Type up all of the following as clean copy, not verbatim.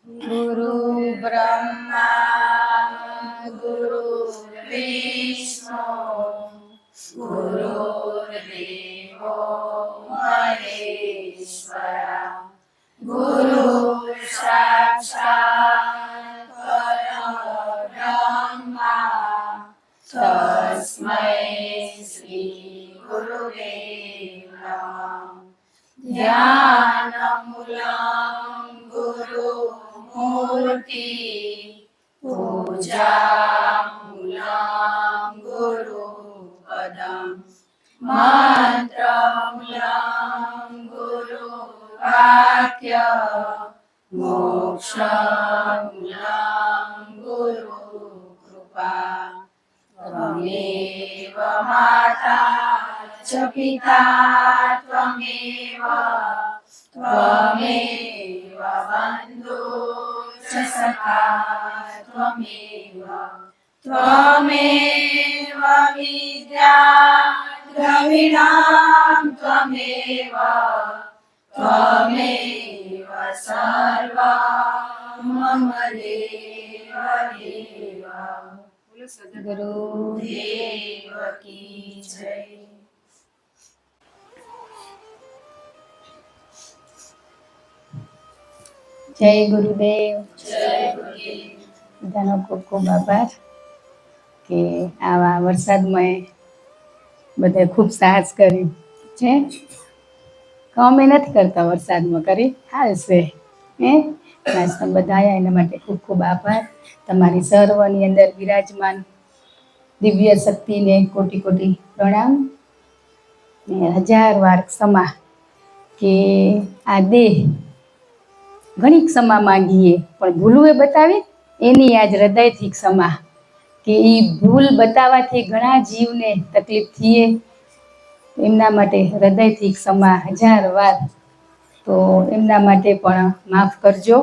गुरु ब्रह्मा गुरु विष्णु गुरुर्देवो महेश्वरा गुरु साक्षात् परब्रह्मा तस्मै श्री गुरुवे नमः। ध्यानमूलं गुरुमूर्ति पूजामूलं गुरुपदं मंत्रमूलं गुरुवाक्य मोक्षमूलं गुरुकृपा त्वमेव माता च पिता त्वमेव बन्धु च सखा त्वमेव विद्या द्रविणां त्वमेव सर्वं मम देव देव। गुरुदेव की जय। જય ગુરુદેવ. જય ગુરુદેવ. બધાનો ખૂબ ખૂબ આભાર કે આવા વરસાદમાં બધે ખૂબ સાહસ કર્યું છે. અમે નથી કરતા વરસાદમાં કરી હાલશે હે નાસ્તા બધા આવ્યા એના માટે ખૂબ ખૂબ આભાર. તમારી સર્વની અંદર વિરાજમાન દિવ્ય શક્તિને કોટી કોટી પ્રણામ. ને હજાર વાર ક્ષમા કે આ દેહ ઘણી ક્ષમા માંગીએ પણ ભૂલું એ બતાવી એની આજ હૃદયથી ક્ષમા કે એ ભૂલ બતાવવાથી ઘણા જીવને તકલીફ થઈએ એમના માટે હૃદયથી ક્ષમા હજાર વાર. તો એમના માટે પણ માફ કરજો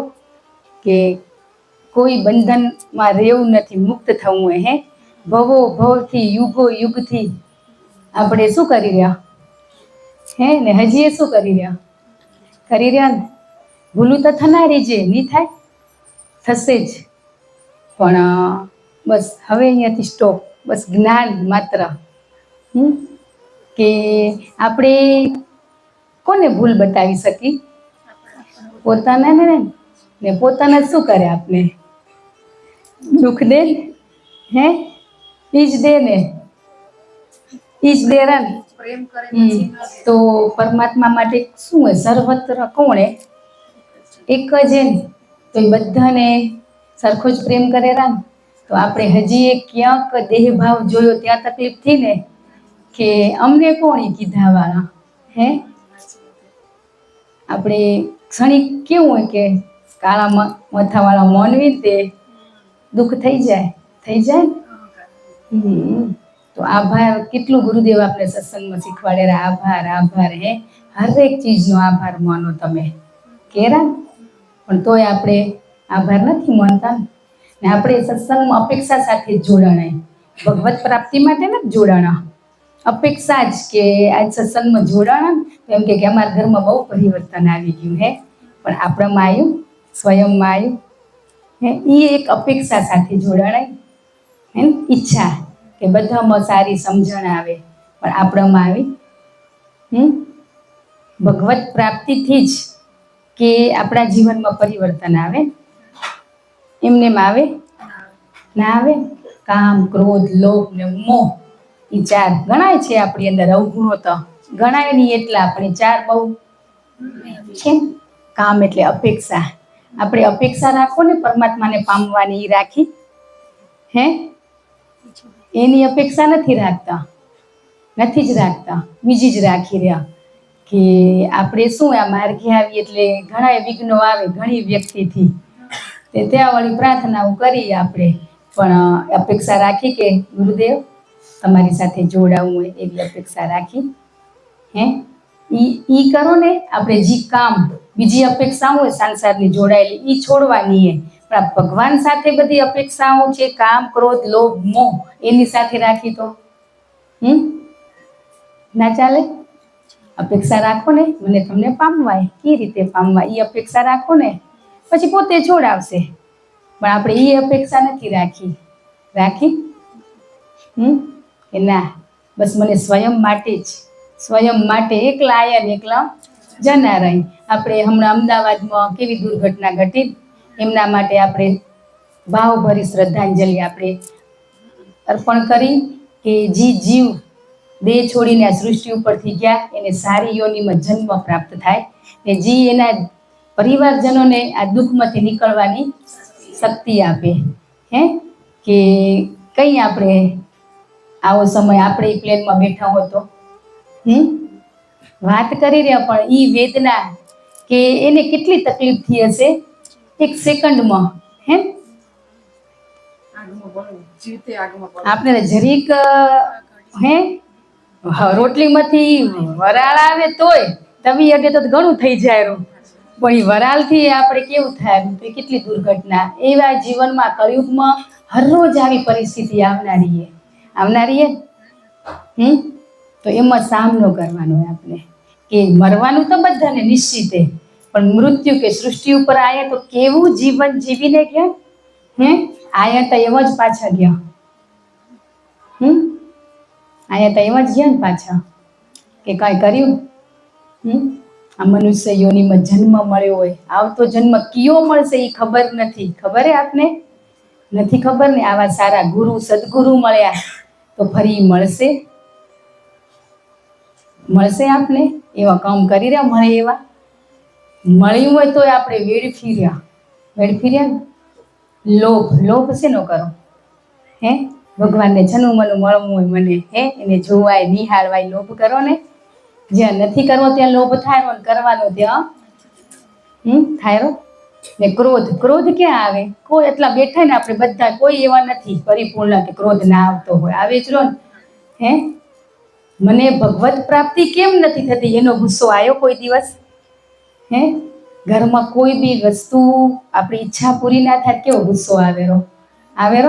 કે કોઈ બંધનમાં રહેવું નથી, મુક્ત થવું હોય હે. ભવો ભવથી યુગો યુગથી આપણે શું કરી રહ્યા હે ને હજી એ શું કરી રહ્યા ને ભૂલું તો થનારી છે, નહીં થાય થશે જ પણ બસ હવે અહીંયાથી સ્ટોપ. બસ જ્ઞાન માત્ર કે આપણે કોને ભૂલ બતાવી શકી? પોતાના ને પોતાના શું કરે આપણે દુઃખ દે હે ઈજ દે ને ઈજ દે રન. તો પરમાત્મા માટે શું હોય? સર્વત્ર કોણ હે? એક જ હે ને. તો એ બધાને સરખો જ પ્રેમ કરે રામ. તો આપણે હજી એક ક્યાંક દેહભાવ જોયો ત્યાં તકલીફ થઈ ને કે અમને કોણ કીધા વાળા હે. આપણે ક્ષણિક કેવું હોય કે કાળા મથાવાળા માનવી તે દુઃખ થઈ જાય તો આભાર. કેટલું ગુરુદેવ આપણે સત્સંગમાં શીખવાડેલા આભાર હે. હરેક ચીજનો આભાર માનો તમે કેરા પણ તોય આપણે આભાર નથી માનતા ને. આપણે સત્સંગમાં અપેક્ષા સાથે જ જોડાણાય, ભગવત પ્રાપ્તિ માટે નથી જોડાણા. અપેક્ષા જ કે આજ સત્સંગમાં જોડાણા તો એમ કે અમારા ઘરમાં બહુ પરિવર્તન આવી ગયું હે. પણ આપણામાં આવ્યું, સ્વયંમાં આવ્યું હે. એ એક અપેક્ષા સાથે જોડાણાય હે. ઈચ્છા કે બધામાં સારી સમજણ આવે પણ આપણામાં આવી ભગવત પ્રાપ્તિથી જ કે આપણા જીવનમાં પરિવર્તન આવે. એમને આવે ના આવે? કામ, ક્રોધ, લોભ ને મોહ એ ચાર ગણાય છે આપણી અંદર. અવગુણો તો ગણાય નહીં એટલા આપણે ચાર બહુ છે. કામ એટલે અપેક્ષા. આપણે અપેક્ષા રાખો ને પરમાત્માને પામવાની એ રાખી હે. એની અપેક્ષા નથી જ રાખતા, બીજી જ રાખી રહ્યા કે આપણે શું આ માર્ગે આવીએ એટલે ઘણા વિઘ્નો આવે ઘણી વ્યક્તિથી. તે ત્યાં વળી પ્રાર્થનાઓ કરીએ આપણે પણ અપેક્ષા રાખી કે ગુરુદેવ તમારી સાથે જોડાવું હોય એવી અપેક્ષા રાખી હે. ઈ કરો ને. આપણે જે કામ બીજી અપેક્ષાઓ હોય સંસારની જોડાયેલી એ છોડવાની હે. પણ ભગવાન સાથે બધી અપેક્ષાઓ છે, કામ, ક્રોધ, લોભ, મોહ એની સાથે રાખી તો ના ચાલે. અપેક્ષા રાખો ને મને તમને પામવાય. કઈ રીતે પામવા? એ અપેક્ષા રાખો ને પછી પોતે છોડાવશે. પણ આપણે એ અપેક્ષા નથી રાખી કે ના, બસ મને સ્વયં માટે એકલા આયા ને એકલા જના રહી. આપણે હમણાં અમદાવાદમાં કેવી દુર્ઘટના ઘટી, એમના માટે આપણે ભાવભરી શ્રદ્ધાંજલિ આપણે અર્પણ કરી કે જીવ દેહ છોડીને આ સૃષ્ટિ ઉપરથી ગયા, એને સારી યોનિમાં જન્મ પ્રાપ્ત થાય ને એના પરિવારજનોને આ દુઃખમાંથી નીકળવાની શક્તિ આપે. કે કઈ આપણે આવો સમય આપણે પ્લેનમાં બેઠા હો તો વાત કરી રહ્યા, પણ ઈ વેદના કે એને કેટલી તકલીફ થઈ હશે એક સેકન્ડમાં. આપણે જરીક રોટલીમાંથી વરાળ આવે તોય તવી અડે તો ઘણું થઈ જાય. પણ એ વરાળથી આપણે કેવું થાય, કેટલી દુર્ઘટના. એવા જીવનમાં કળિયુગમાં હરરોજ આવી પરિસ્થિતિ આવનારી તો એમાં સામનો કરવાનો હોય આપણે. કે મરવાનું તો બધાને નિશ્ચિત, પણ મૃત્યુ કે સૃષ્ટિ ઉપર આયા તો કેવું જીવન જીવીને ગયા. આયા તો એવા જ પાછા ગયા. આયા તો એવા જ ગયા ને પાછા, કે કાંઈ કર્યું. આ મનુષ્ય યોનિમાં જન્મ મળ્યો હોય, આવતો જન્મ કયો મળશે એ ખબર નથી. ખબર આપને નથી ખબર ને. આવા સારા ગુરુ સદગુરુ મળ્યા તો ફરી મળશે આપને. એવા કામ કરી રહ્યા મળે, એવા મળ્યું હોય તો આપણે વેડફી રહ્યા ને. લોભ શેનો કરો? ભગવાનને છનું મનું મળવું હોય મને, એને જોવાય નિહાળવાય, લોભ કરો ને. જ્યાં નથી કરવો ત્યાં લોભ થાય, કરવાનો ત્યાં થાય. ને ક્રોધ ક્યાં આવે? કોઈ એટલા બેઠા ને આપણે બધા, કોઈ એવા નથી પરિપૂર્ણ કે ક્રોધ ના આવતો હોય. આવે જ રો ને. મને ભગવત પ્રાપ્તિ કેમ નથી થતી એનો ગુસ્સો આવ્યો કોઈ દિવસ? ઘરમાં કોઈ બી વસ્તુ આપણી ઈચ્છા પૂરી ના થાય કેવો ગુસ્સો આવેરો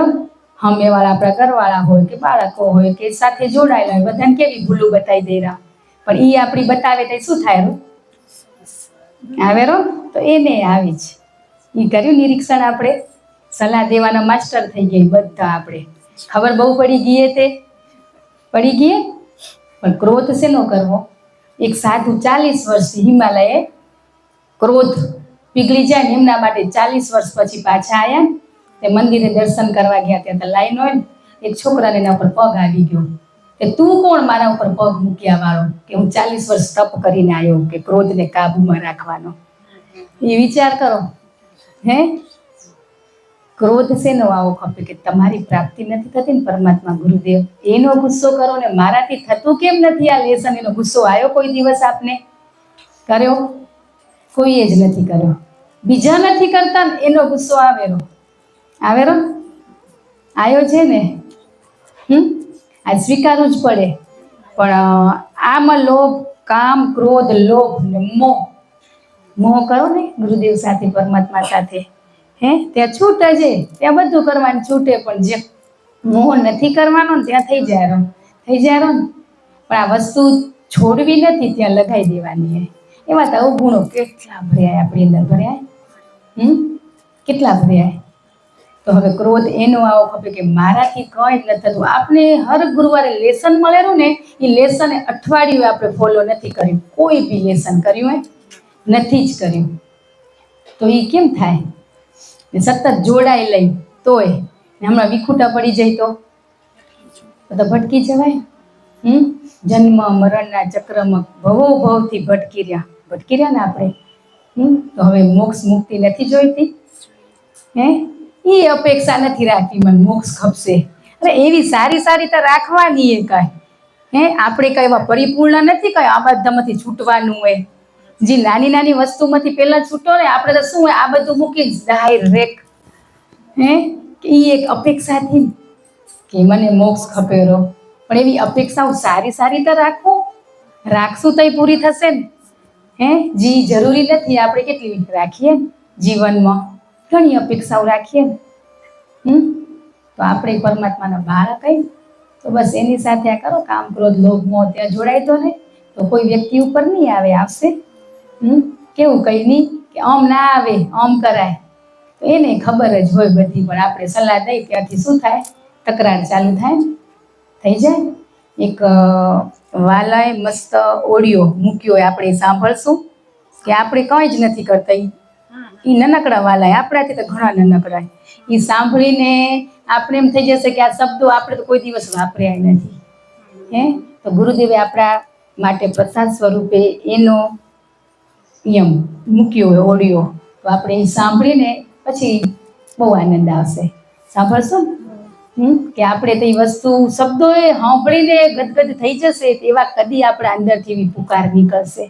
ને. સામેવાળા આપણા ઘરવાળા હોય કે બાળકો હોય કે સાથે જોડાયેલા હોય, બધાને કેવી ભૂલું બતાવી દે રહ્યા, પણ એ આપણી બતાવે તો શું થાય? આવેરો તો એને આવી જ એ કર્યું નિરીક્ષણ. આપણે સલાહ દેવાના માસ્ટર થઈ ગયા બધા. આપણે ખબર બહુ પડી ગઈ પણ ક્રોધ શેનો કરવો? એક સાધુ 40 વર્ષ હિમાલયે ક્રોધ પીગળી જાય ને એમના માટે 40 વર્ષ પછી પાછા આવ્યા. તે મંદિરે દર્શન કરવા ગયા, ત્યાં તો લાઈન હોય ને. એક છોકરાને એના ઉપર પગ આવી ગયો કે તું કોણ મારા ઉપર પગ મૂક્યા વાળો, કે હું 40 વર્ષ તપ કરીને આવ્યો કે ક્રોધને કાબુમાં રાખવાનો. એ વિચાર કરો. ક્રોધ શેનો આવો ખપે? કે તમારી પ્રાપ્તિ નથી થતી ને પરમાત્મા ગુરુદેવ, એનો ગુસ્સો કરો ને. મારાથી થતું કેમ નથી આ લેસન? એનો ગુસ્સો આવ્યો કોઈ દિવસ આપને? કર્યો? કોઈએ જ નથી કર્યો. બીજા નથી કરતા ને એનો ગુસ્સો આવેરો આવ્યો છે ને. આ સ્વીકારવું જ પડે. પણ આમાં લોભ, કામ, ક્રોધ, લોભ ને મોહ કરો ને ગુરુદેવ સાથે, પરમાત્મા સાથે. ત્યાં છૂટે છે, ત્યાં બધું કરવાનું છૂટે, પણ જે મોહ નથી કરવાનો ને ત્યાં થઈ જાય ને. પણ આ વસ્તુ છોડવી નથી, ત્યાં લગાઈ દેવાની. એમાં તો અવગુણો કેટલા ભર્યા આપણી અંદર, કેટલા ભર્યા. તો હવે ક્રોધ એનો આવો ખપે કે મારાથી કંઈ જ નથી થતું. આપણે હર ગુરુવારે લેસન મળેલું ને, એ લેસન અઠવાડિયું આપણે ફોલો નથી કર્યું. કોઈ બી લેસન કર્યું નથી જ કર્યું. તો એ કેમ થાય? સતત જોડાઈ લઈ તોય હમણાં વિખૂટા પડી જાય તો ભટકી જવાય. જન્મ મરણના ચક્રમાં ભવોભવથી ભટકી રહ્યા ને આપણે. તો હવે મોક્ષ મુક્તિ નથી જોઈતી. એ અપેક્ષા નથી રાખવી મને મોક્ષ ખપશે. અરે એવી સારી તો રાખવાની. આપણે કઈ એવા પરિપૂર્ણ નથી, કઈ આ બધામાંથી છૂટવાનું હોય. જે નાની વસ્તુમાંથી પહેલા છૂટો ને, આપણે તો શું હોય આ બધું મૂકી ડાયરેક્ટ એ એક અપેક્ષાથી કે મને મોક્ષ ખપેરો. પણ એવી અપેક્ષાઓ સારી તો રાખશું તો પૂરી થશે ને. જે જરૂરી નથી આપણે કેટલી રાખીએ જીવનમાં, ઘણી અપેક્ષાઓ રાખીએ ને. તો આપણે પરમાત્માના બાળક તો બસ એની સાથે આ કરો કામ, ક્રોધ, લોભ, મોહ ત્યાં જોડાય તો ને તો કોઈ વ્યક્તિ ઉપર નહીં આવશે. કેવું કઈ નહીં કે આમ ના આવે આમ કરાય, તો એને ખબર જ હોય બધી, પણ આપણે સલાહ દઈ ત્યાંથી શું થાય, તકરાર ચાલુ થાય ને, થઈ જાય. એક વાલાએ મસ્ત ઓડિયો મૂક્યો હોય, આપણે સાંભળશું કે આપણે કંઈ જ નથી કરતા, એ નાનકડા વાલાએ, આપણાથી તો ઘણા નાનકડા, એ સાંભળીને આપણે એમ થઈ જશે કે આ શબ્દો આપણે તો કોઈ દિવસ વાપર્યા નથી. તો ગુરુદેવે આપણા માટે પ્રસાદ સ્વરૂપે એનો નિયમ મૂક્યો હોય ઓડિયો, તો આપણે એ સાંભળીને પછી બહુ આનંદ આવશે. સાંભળશો ને કે આપણે તો એ વસ્તુ શબ્દો એ સાંભળીને ગદગદ થઈ જશે, એવા કદી આપણા અંદરથી એવી પુકાર નીકળશે.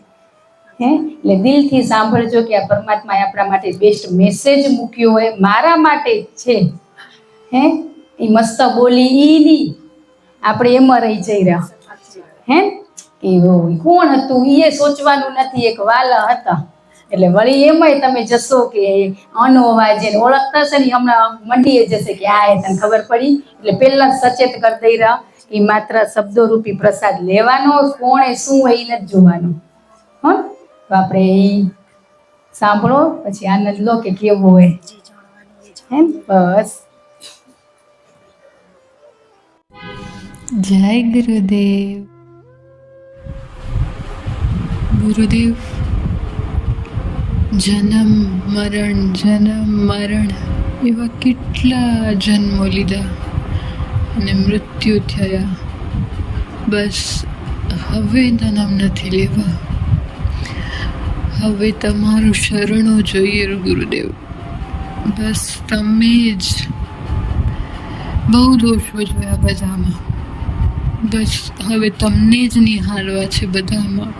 એટલે દિલથી સાંભળજો કે આ પરમાત્માએ આપણા માટે બેસ્ટ મેસેજ મૂક્યો હોય, મારા માટે જ છે. એ મસ્ત બોલી ઈની આપણે એમાં રહી જઈ રહ્યા. કે કોણ હતું એ સોચવાનું નથી, એક વાલા હતા. એટલે વળી એમાંય તમે જશો કે આનો અવાજ એને ઓળખતા હશે ને, હમણાં મંડીએ જશે કે આ તને ખબર પડી, એટલે પહેલા સચેત કરી દઈ રહ્યા કે માત્ર શબ્દોરૂપી પ્રસાદ લેવાનો, કોણે શું હોય એ નથી જોવાનું. તો આપણે એ સાંભળો પછી આનંદ લો કે કેવો હોય. બસ જય ગુરુદેવ. ગુરુદેવ, જન્મ મરણ એવા કેટલા જન્મો લીધા અને મૃત્યુ થયા, બસ હવે જન્મ નથી લેવા, હવે તમારું શરણો જોઈએ ગુરુદેવ. બસ તમે જ, બહુ દોષો જોયા બધામાં, બસ હવે તમને જ નિહાળવા છે બધામાં,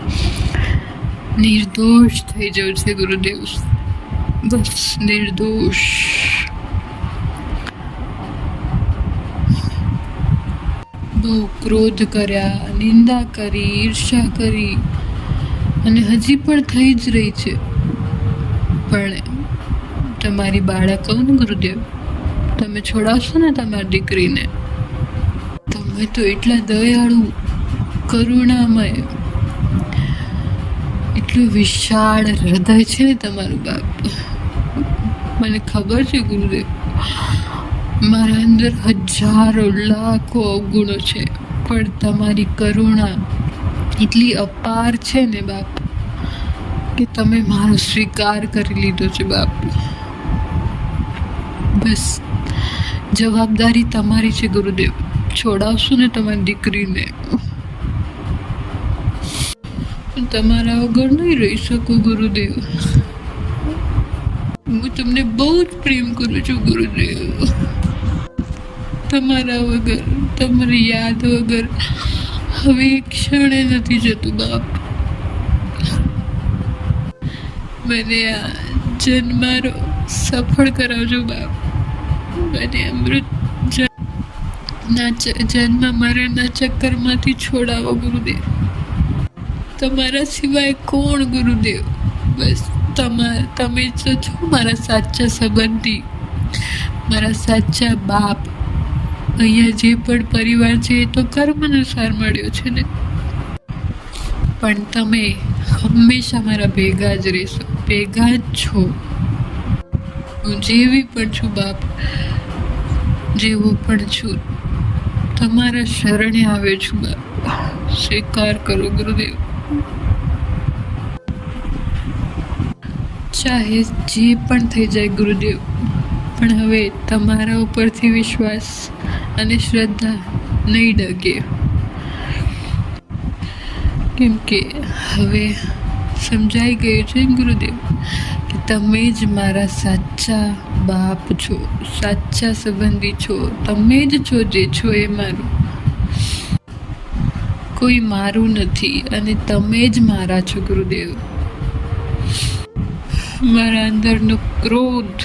નિર્દોષ થઈ જવું છે ગુરુદેવ, બસ નિર્દોષ. બહુ ક્રોધ કર્યા, નિંદા કરી, ઈર્ષા કરી, અને હજી પણ થઈ જ રહી છે. પણ તમારી બાળક કહું ને ગુરુદેવ, તમે છોડાવશો ને તમારી દીકરીને, તમે તો એટલા દયાળુ, કરુણામય, એટલું વિશાળ હૃદય છે ને તમારું બાપ. મને ખબર છે ગુરુદેવ, મારા અંદર હજારો લાખો અવગુણો છે, પણ તમારી કરુણા એટલી અપાર છે ને બાપ, કે તમે મારો સ્વીકાર કરી લીધો છે બાપ. બસ જવાબદારી તમારી છે ગુરુદેવ, છોડાવશો ને તમારી દીકરીને, તમારા વગર નહીં રહી શકું ગુરુદેવ. હું તમને બહુ જ પ્રેમ કરું છું ગુરુદેવ. તમારા વગર, તમારી યાદ વગર હવે એક ક્ષણે નથી જતું બાપ. મને આ જન્મારો સફળ કરાવજો બાપ. મને અમૃત જન્મ મરણના ચક્કરમાંથી છોડાવો ગુરુદેવ. તમારા સિવાય કોણ ગુરુદેવ? બસ તમે જ છો મારા સાચા સંબંધી, મારા સાચા બાપ. અહીંયા જે પણ પરિવાર છે એ તો કર્મ અનુસાર મળ્યો છે ને, પણ તમે હંમેશા મારા ભેગા જ રહેશો, ભેગા જ છો. હું જેવી પણ છું બાપ, જેવો પણ છું, તમારા શરણે આવે છું બાપ. સ્વીકાર કરો ગુરુદેવ. ચાહે જે પણ થઈ જાય ગુરુદેવ, પણ હવે તમારા ઉપરથી વિશ્વાસ અને શ્રદ્ધા નહીં ડગે, કેમ કે હવે સમજાઈ ગયું છે ગુરુદેવ કે તમે જ મારા સાચા બાપ છો, સાચા સંબંધી છો. તમે જ છો જે છો એ મારું, કોઈ મારું નથી, અને તમે જ મારા છો ગુરુદેવ. મારા અંદરનો ક્રોધ,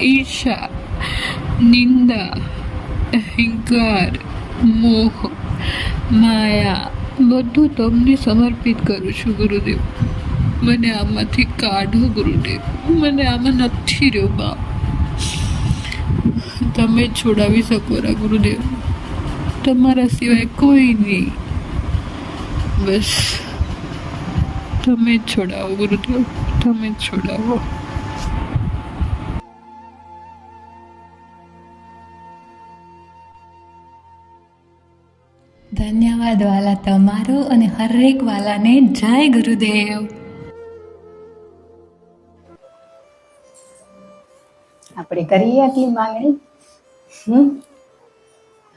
ઈર્ષા, નિંદા, અહંકાર, મોહ, માયા બધું તમને સમર્પિત કરું છું ગુરુદેવ. મને આમાંથી કાઢો ગુરુદેવ, મને આમાં નથી રહ્યો બાપ. તમે જ છોડાવી શકો રા ગુરુદેવ, તમારા સિવાય કોઈ નહીં. બસ તમે જ છોડાવો ગુરુદેવ. તમે છોડાવો. ધન્યવાદ વાલા તમારો, અને હરેક વાલાને જય ગુરુદેવ. આપણે કરીએ આટલી માંગણી.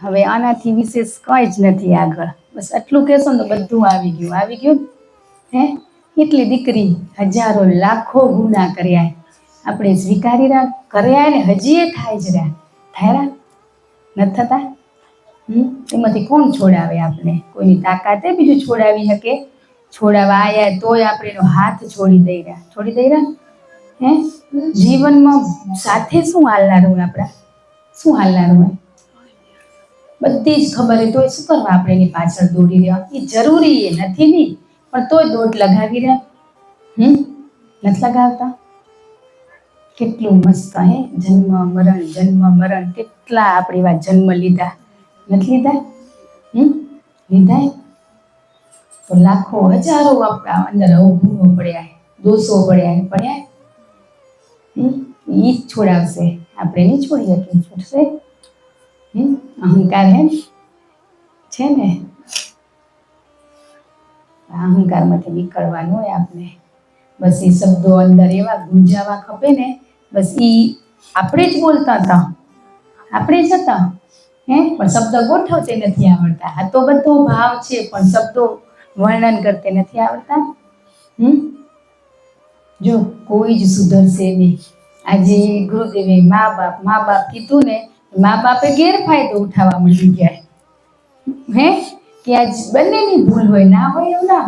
હવે આનાથી વિશેષ કંઈ જ નથી આગળ. બસ આટલું કહેશો ને બધું આવી ગયું. હે એટલી દીકરી હજારો લાખો ગુના કર્યા, આપણે સ્વીકારી કર્યા ને હજી એ થાય જ રહ્યા. થાય નથી થતા? એમાંથી કોણ છોડાવે આપણે? કોઈની તાકાતે બીજું છોડાવી શકે? છોડાવવા આયા તોય આપણે એનો હાથ છોડી દઈ રહ્યા. હે જીવનમાં સાથે શું હાલનારું આપણા? શું હાલનારું હોય? બધી જ ખબર હોય તોય શું કરવા આપણે એની પાછળ દોડી રહ્યા? એ જરૂરી એ નથી નહીં, પણ તોય દોટ લગાવી રહ્યા. નથી લગાવતા? કેટલું મસ્ત હે જન્મ મરણ કેટલા આપણે એવા જન્મ લીધા. નથી લીધા? લીધા તો લાખો હજારો આપણા અંદર અવગુણો પડ્યા, દોષો પડ્યા. ઈ જ છોડાવશે, આપણે નહીં છોડી શકીએ. છૂટશે? અહંકાર હે છે ને, અહંકારમાંથી નીકળવાનું હોય આપણે. બસ એ શબ્દો અંદર એવા ગુંજાવા ખપે ને, બસ એ આપણે જ બોલતા હતા, આપણે જ હતા. પણ શબ્દ ગોઠવતે નથી આવડતા. આ તો બધો ભાવ છે, પણ શબ્દો વર્ણન કરતે નથી આવડતા. જો કોઈ જ સુધરશે નહીં. આજે ગુરુદેવે મા બાપ કીધું ને, મા બાપે ગેરફાયદો ઉઠાવવા મળી ગયા. કે આજ બંનેની ભૂલ હોય, ના હોય એવું ના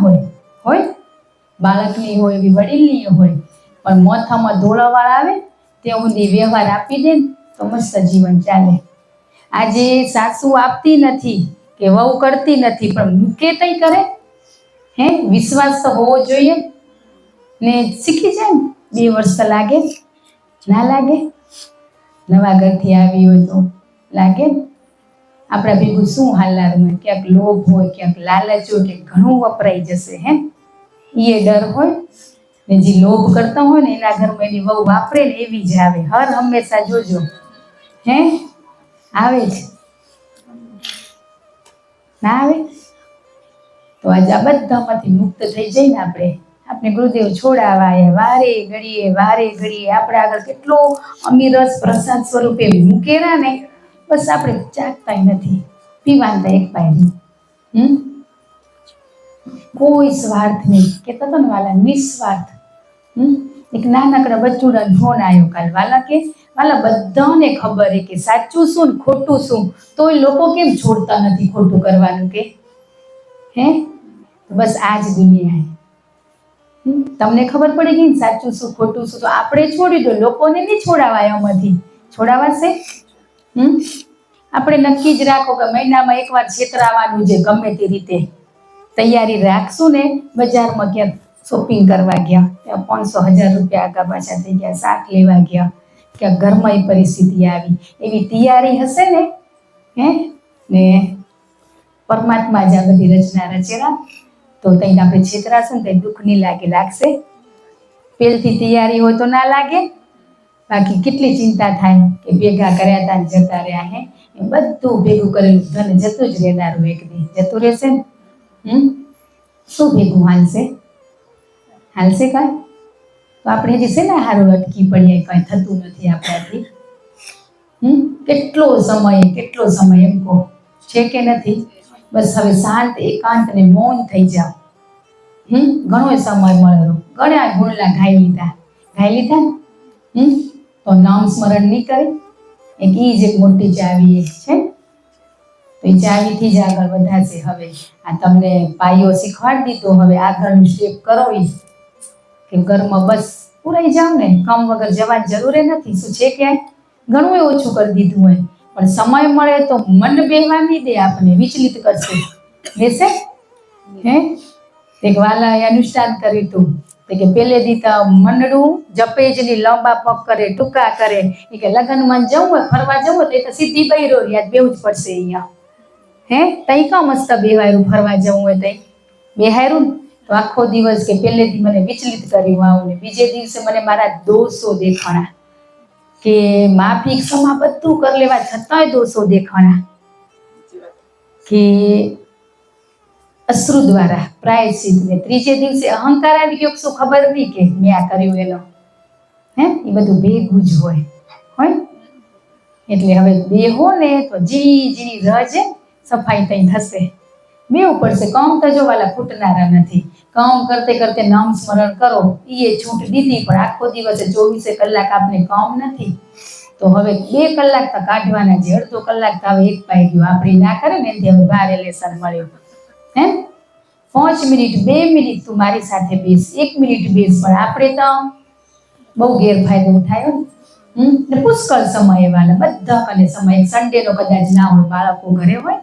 હોય. બાળકની હોય એવી વડીલની હોય, પણ મોથામાં ધોળાવાળા આવે ત્યાં સુધી વ્યવહાર આપી દે ને તો મસ્ત જીવન ચાલે. આજે સાસુ આપતી નથી કે વહુ કરતી નથી, પણ મૂકે તઈ કરે. વિશ્વાસ તો હોવો જોઈએ ને. શીખી જાય ને 2 વર્ષ તો લાગે ના લાગે? નવા ઘરથી આવી હોય તો લાગે. આપણા ભેગું શું હાલનારું હોય? ક્યાંક લોભ હોય, ક્યાંક લાલચ હોય, કે ઘણું વપરાઈ જશે. એ ડર હોય ને. જે લોભ કરતા હોય ને એના ઘરમાં એની વહુ વાપરે ને એવી જ આવે. હર હંમેશા જોજો. આવે જ ના આવે? તો આજે આ બધામાંથી મુક્ત થઈ જઈને આપણે ગુરુદેવ છોડાવાય વારે ઘડીએ આપણે આગળ કેટલો અમીરસ પ્રસાદ સ્વરૂપે મૂકેલા ને, બસ આપણે ચાખતા નથી, પીવાનતા એક પાયરી. કોઈ સ્વાર્થ નહીં. કહેતા હતા ને વાલા, નિસ્વાર્થ. એક નાનકડા બચ્ચુડાનો ફોન આવ્યો કાલ. વાલા બધાને ખબર છે કે સાચું શું ને ખોટું શું, તોય લોકો કેમ છોડતા નથી ખોટું કરવાનું? કે બસ આ જ દુનિયા. તમને ખબર પડી ગઈ ને સાચું શું ખોટું શું, તો આપણે છોડી દો. લોકોને નહીં છોડાવાય. આમાંથી છોડાવાશે? આપણે નક્કી જ રાખો કે મહિનામાં એકવાર છેતરાવાનું છે. ગમે તે રીતે તૈયારી રાખશું ને. બજારમાં ક્યાંક શોપિંગ કરવા ગયા, ત્યાં 500,000 રૂપિયા આગા પાછા થઈ ગયા. શાક લેવા ગયા, ક્યાંક ઘરમાં એ પરિસ્થિતિ આવી. એવી તૈયારી હશે ને ને પરમાત્મા જ આ બધી રચના રચેલા, તો ત્યાં આપણે છેતરાશું ને દુઃખ નહીં લાગે? લાગશે? પહેલથી તૈયારી હોય તો ના લાગે. બાકી કેટલી ચિંતા થાય કે ભેગા કર્યા હતા ને જતા રહ્યા. એ બધું ભેગું કરેલું ધન જતું જ રહેનારું. એક દી જતું રહેશે ને. શું ભેગું હાલશે કાંઈ? તો આપણે હજી છે ને હારું અટકી પડીએ, કાંઈ થતું નથી આપણાથી. કેટલો સમય એમ કહો છે કે નથી? બસ હવે શાંત એકાંત ને મૌન થઈ જાઓ. ઘણો સમય મળેલો, ઘણા ગુણલા ગાઈ લીધા. તો નામ સ્મરણ નહીં કરે. એક ઈ જ એક મોટી ચાવી છે. તો એ ચાવીથી જ આગળ વધાશે. હવે આ તમને પાયો શીખવાડી દીધો, હવે આગળનું સ્ટેપ કરો. કે ઘરમાં બસ પૂરાઈ જાવ ને, કામ વગર જવાની જરૂર નથી. શું છે ક્યાંય? ઘણું ઓછું કરી દીધું હોય, પણ સમય મળે તો મન બેહવા નહીં દે. આપણને વિચલિત કરશે. બેસે? એક વાલાએ અનુષ્ઠાન કર્યું હતું કે પેલે દીતા મંડળું જપે જ નહીં, લાંબા પગ કરે, ટૂંકા કરે. એ કે લગ્નમાં જવું હોય, ફરવા જવું હોય તો સીધી બૈરો યાદ બેવું જ પડશે. અહીંયા તઈ કાં મસ્ત બેહાયરું, ફરવા જવું હોય તઈ બેહાયરું. તો આખો દિવસ કે પહેલેથી મને વિચલિત કર્યું આવું ને બીજે દિવસે મને મારા દોષો દેખાણા, કે માફી ક્ષમા બધું કરી લેવા છતાંય દોષો દેખાણા, કે અશ્રુ દ્વારા પ્રાયશ્ચિત ને ત્રીજે દિવસે અહંકાર આવી ગયો, શું ખબર નહીં કે મેં આ કર્યું એનો, એ બધું ભેગું જ હોય. એટલે હવે બેહો ને તો ઝીણી રજ સફાઈ થઈ થશે. બેવું પડશે. કામ તો જો વાલા ફૂટનારા નથી. કામ કરતે કરતે નામ સ્મરણ કરો એ છૂટ દીધી, પણ આખો દિવસે 24 કલાક આપને કામ નથી. તો હવે 2 કલાક તો કાઢવાના છે, અડધો કલાક તો હવે એક પાઈ ગયો. આપણે ના કરે ને એથી હવે ભારે લેસન મળ્યું. 5 મિનિટ 2 મિનિટ તું મારી સાથે બેસ, 1 મિનિટ બેસ, પણ આપણે તો બહુ ગેરફાયદો થાય ને. પુષ્કળ સમય એવાના બધા કને સમય, સન્ડે નો કદાચ ના હોય, બાળકો ઘરે હોય,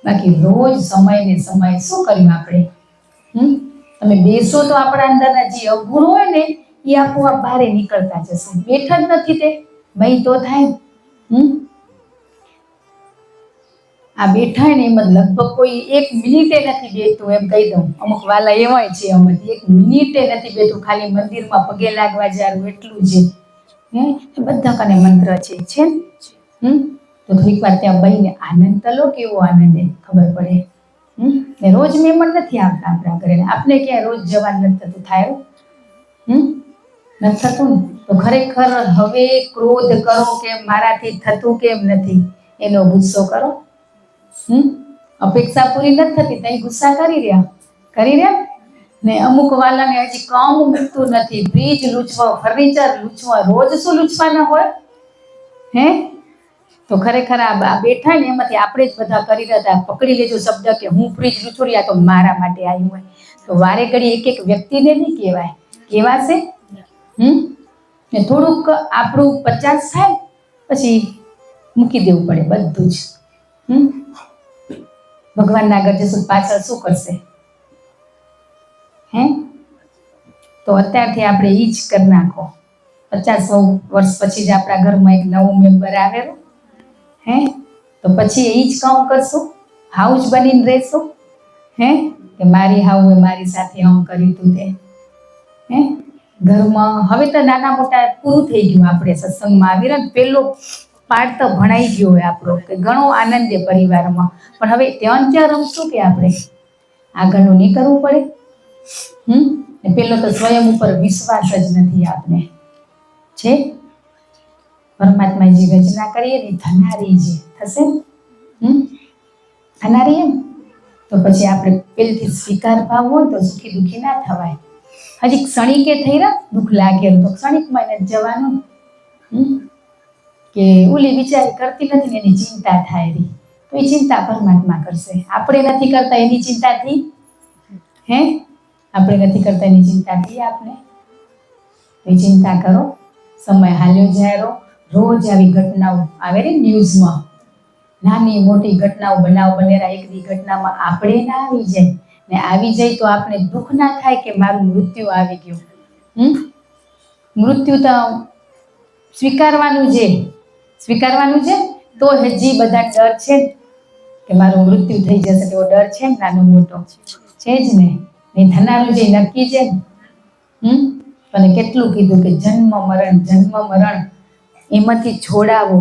બાકી રોજ સમય ને સમય શું કર્યું આપણે? તમે બેસો તો આપણા અંદરના જે અવગુણ હોય ને એ આપોઆપ બહાર નીકળતા જશે. બેઠા જ નથી તે ભાઈ તો થાય. આ બેઠા ને એમ લગભગ કોઈ 1 મિનિટે નથી બેઠતું, એમ કહી દઉં. અમુક વાલા એવાય છે અમથી 1 મિનિટે નથી બેઠતું, ખાલી મંદિરમાં પગે લાગવા જારું એટલું જ. બધા કને મંત્ર છે તો થોડીક વાર ત્યાં બહીને આનંદ તો લો, કેવો આનંદ ખબર પડે. ને રોજ મહેમાન નથી આવતા આપણા ઘરે, આપણે ક્યાં રોજ જવાનું નથી થતું, થાય નથી થતું ને. તો ખરેખર હવે ક્રોધ કરો કે મારાથી થતું કેમ નથી એનો ગુસ્સો કરો. અપેક્ષા પૂરી નથી થતી તઈ ગુસ્સા કરી રહ્યા ને. અમુક વાલાને હજી કામ મૂકતું નથી, ફ્રીજ લૂછવા, ફર્નિચર લૂછવા, રોજ શું લૂછવાના હોય તો ખરેખર આ બેઠા ને એમાંથી આપણે જ બધા કરી રહ્યા હતા. પકડી લેજો શબ્દ કે હું ફ્રીજ લૂછોડી, તો મારા માટે આવ્યું હોય. તો વારે ઘડી એક વ્યક્તિને નહીં કહેવાય, કહેવાશે ને થોડુંક આપણું 50 થાય પછી મૂકી દેવું પડે બધું જ. ભગવાનના આગળ જશું પાછળ શું કરશે? તો અત્યારથી આપણે ઈ જ કરી નાખો. 50 વર્ષ પછી જ આપણા ઘરમાં એક નવું મેમ્બર આવેલું તો પછી એ જ કામ કરશું, હાઉસ બનીને રહેશું કે મારી હાઉએ મારી સાથે આમ કર્યું તું તે. ઘરમાં હવે તો નાના મોટા પૂરું થઈ ગયું. આપણે સત્સંગમાં આવી રહ્યા, પેલો પાઠ તો ભણાઈ ગયો હોય આપણો, કે ઘણો આનંદ છે પરિવારમાં. પણ હવે ત્યાં રમશું કે આપણે આગળનું નહીં કરવું પડે. પેલો તો સ્વયં ઉપર વિશ્વાસ જ નથી આપને. છે પરમાત્મા જે રચના કરીએ ને થનારી જે થશે થનારી એમ. તો પછી આપણે પેલથી સ્વીકાર ભાવ હોય તો સુખી દુઃખી ના થવાય. હજી ક્ષણિકે થઈ રહ્યા દુઃખ લાગે તો ક્ષણિકમાં જ જવાનું. કે ઓલી વિચારી કરતી નથી ને એની ચિંતા થાય રહી, તો એ ચિંતા પરમાત્મા કરશે. આપણે નથી કરતા એની ચિંતાથી આપણે નથી કરતા એની ચિંતાથી આપને. એ ચિંતા કરો, સમય હાલ્યો જાય. રોજ આવી ઘટનાઓ આવે ને ન્યૂઝમાં, નાની મોટી ઘટનાઓ બનાવ બનેરા. એક દી ઘટનામાં આપણે ના આવી જાય ને આવી જાય તો આપણે દુઃખ ના થાય કે મારું મૃત્યુ આવી ગયું. મૃત્યુ તો સ્વીકારવાનું છે તો હજી બધા ડર છે કે મારું મૃત્યુ થઈ જશે તેવો ડર છે ને, નાનો મોટો છે જ ને. નહીં થનારું જે નક્કી છે અને કેટલું કીધું કે જન્મ મરણ એમાંથી છોડાવો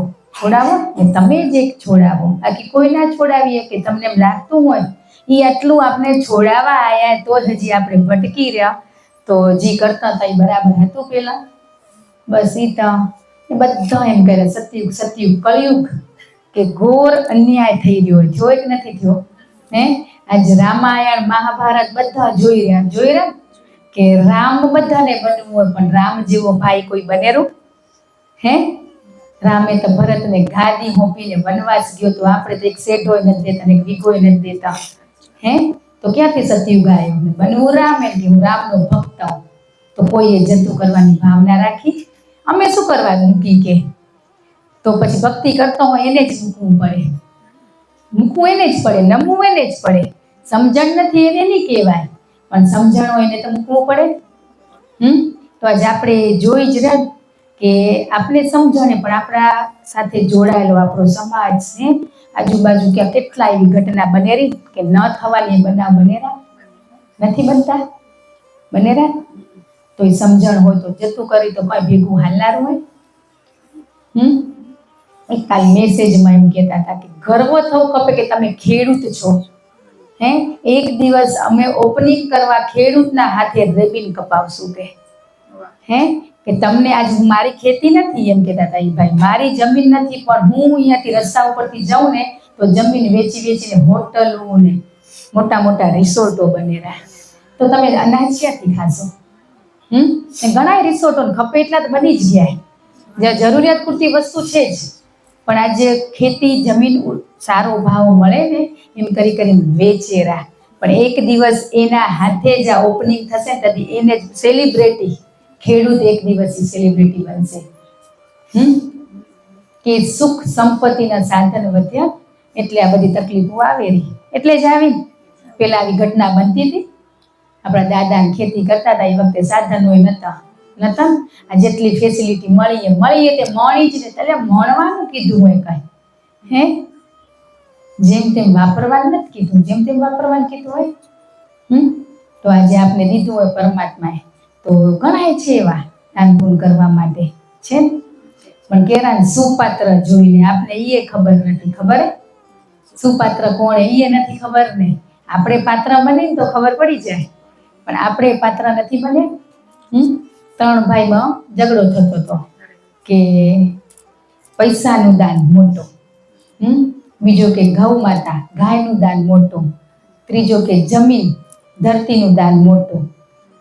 ને તમે જ એક છોડાવો. બાકી કોઈ ના છોડાવીએ કે તમને એમ લાગતું હોય એ આટલું આપણે છોડાવવા આવ્યા તો હજી આપણે ભટકી રહ્યા. તો જે કરતા હતા એ બરાબર હતું પેલા. બસ એ તો બધા એમ કરે સતયુગ કળિયુગ કે ઘોર અન્યાય થઈ રહ્યો. થયો કે નથી થયો? આજ રામાયણ મહાભારત બધા જોઈ રહ્યા કે રામ બધાને બનવું હોય, પણ રામ જેવો ભાઈ કોઈ બનેરું? રામે તો ભરતને ગાદી હોપીને વનવાસ ગયો, તો આપણે તો એક શેઢો નથી દેતા ને એક વીઘો નથી દેતા. તો ક્યાંથી સતયુગ આવ્યો? બનવું રામ એમ કે હું રામનો ભક્ત હું. તો કોઈએ જતું કરવાની ભાવના રાખી? અમે શું કરવા મૂકી કે? તો પછી ભક્તિ કરતો હોય એને જ મૂકવું એને જ પડે, નમવું એને જ પડે. સમજણ નથી એને નહીં કહેવાય, પણ સમજણ હોય એને તો મૂકવું પડે. તો આજે આપણે જોઈ જ રહ્યા કે આપણે સમજણે પણ આપણા સાથે જોડાયેલો આપણો સમાજ છે. આજુબાજુ ક્યાં કેટલા એવી ઘટના બનેરી કે ન થવાની બનાવ બનેરા. નથી બનતા? બનેરા? તો એ સમજણ હોય તો જતું કરી તો કોઈ ભેગું હાલનારું હોય? કાલ મેસેજમાં એમ કહેતા હતા કે ગર્વ થવું ખપે કે તમે ખેડૂત છો. એક દિવસ અમે ઓપનિંગ કરવા ખેડૂતના હાથે રેબિન કપાવશું કે તમને આજ મારી ખેતી નથી એમ કહેતા હતા. એ ભાઈ મારી જમીન નથી પણ હું અહીંયાથી રસ્તા ઉપરથી જાઉં ને તો જમીન વેચી વેચીને હોટલો ને મોટા મોટા રિસોર્ટો બનેરા. તો તમે અનાજ ક્યાંથી ખાશો? ઘણા રિસોર્ટો ખપે એટલા તો બની જ ગયા. જ્યાં જરૂરિયાત પૂરતી વસ્તુ છે જ, પણ આજે ખેતી જમીન સારો ભાવ મળે ને એમ કરી કરીને વેચેરા. પણ એક દિવસ એના હાથે જ આ ઓપનિંગ થશે તેથી એને જ સેલિબ્રિટી, ખેડૂત એક દિવસ સેલિબ્રિટી બનશે. કે સુખ સંપત્તિના સાધન વધ્યા એટલે આ બધી તકલીફો આવે રહી. એટલે જ આવી પેલા આવી ઘટના બનતી હતી. આપણા દાદા ખેતી કરતા હતા એ વખતે સાધનો નતા. આ જેટલી ફેસિલિટી મળી તે મળી જ ને. એટલે મળવાનું કીધું હોય કઈ જેમ તેમ વાપરવાનું નથી કીધું. જેમ તેમ વાપરવાનું કીધું હોય તો આજે આપણે દીધું હોય પરમાત્માએ તો ઘણા છે એવા દાન પૂન કરવા માટે છે. પણ કેરા સુપાત્ર જોઈને આપણે એ ખબર નથી. ખબર સુપાત્ર કોણ એ નથી ખબર ને. આપણે પાત્ર બનીને તો ખબર પડી જાય, પણ આપણે પાત્ર નથી બને. 3 ભાઈમાં ઝઘડો થતો હતો કે પૈસાનું દાન મોટું, બીજો કે ગૌ માતા ગાયનું દાન મોટું, ત્રીજો કે જમીન ધરતીનું દાન મોટું.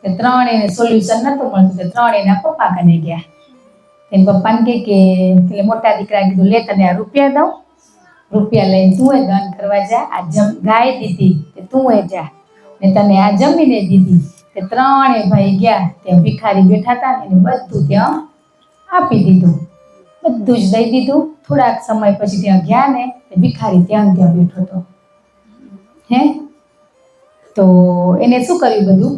ત્રણેયને સોલ્યુશન નતું મળતું તો ત્રણેયના પપ્પા કને ગયા. એને પપ્પાને કે એટલે મોટા દીકરા કીધું લે તને આ રૂપિયા દઉં, રૂપિયા લઈને તું એ દાન કરવા જા. આ ગાય દીધી તે તું એ જા ને તને આ જમીને દીધી. તે ત્રણેય ભાઈ ગયા. ત્યાં ભિખારી બેઠા હતા ને એને બધું ત્યાં આપી દીધું. બધું જ દઈ દીધું. થોડાક સમય પછી ત્યાં ગયા ને ભિખારી ત્યાં બેઠો હતો. તો એને શું કર્યું? બધું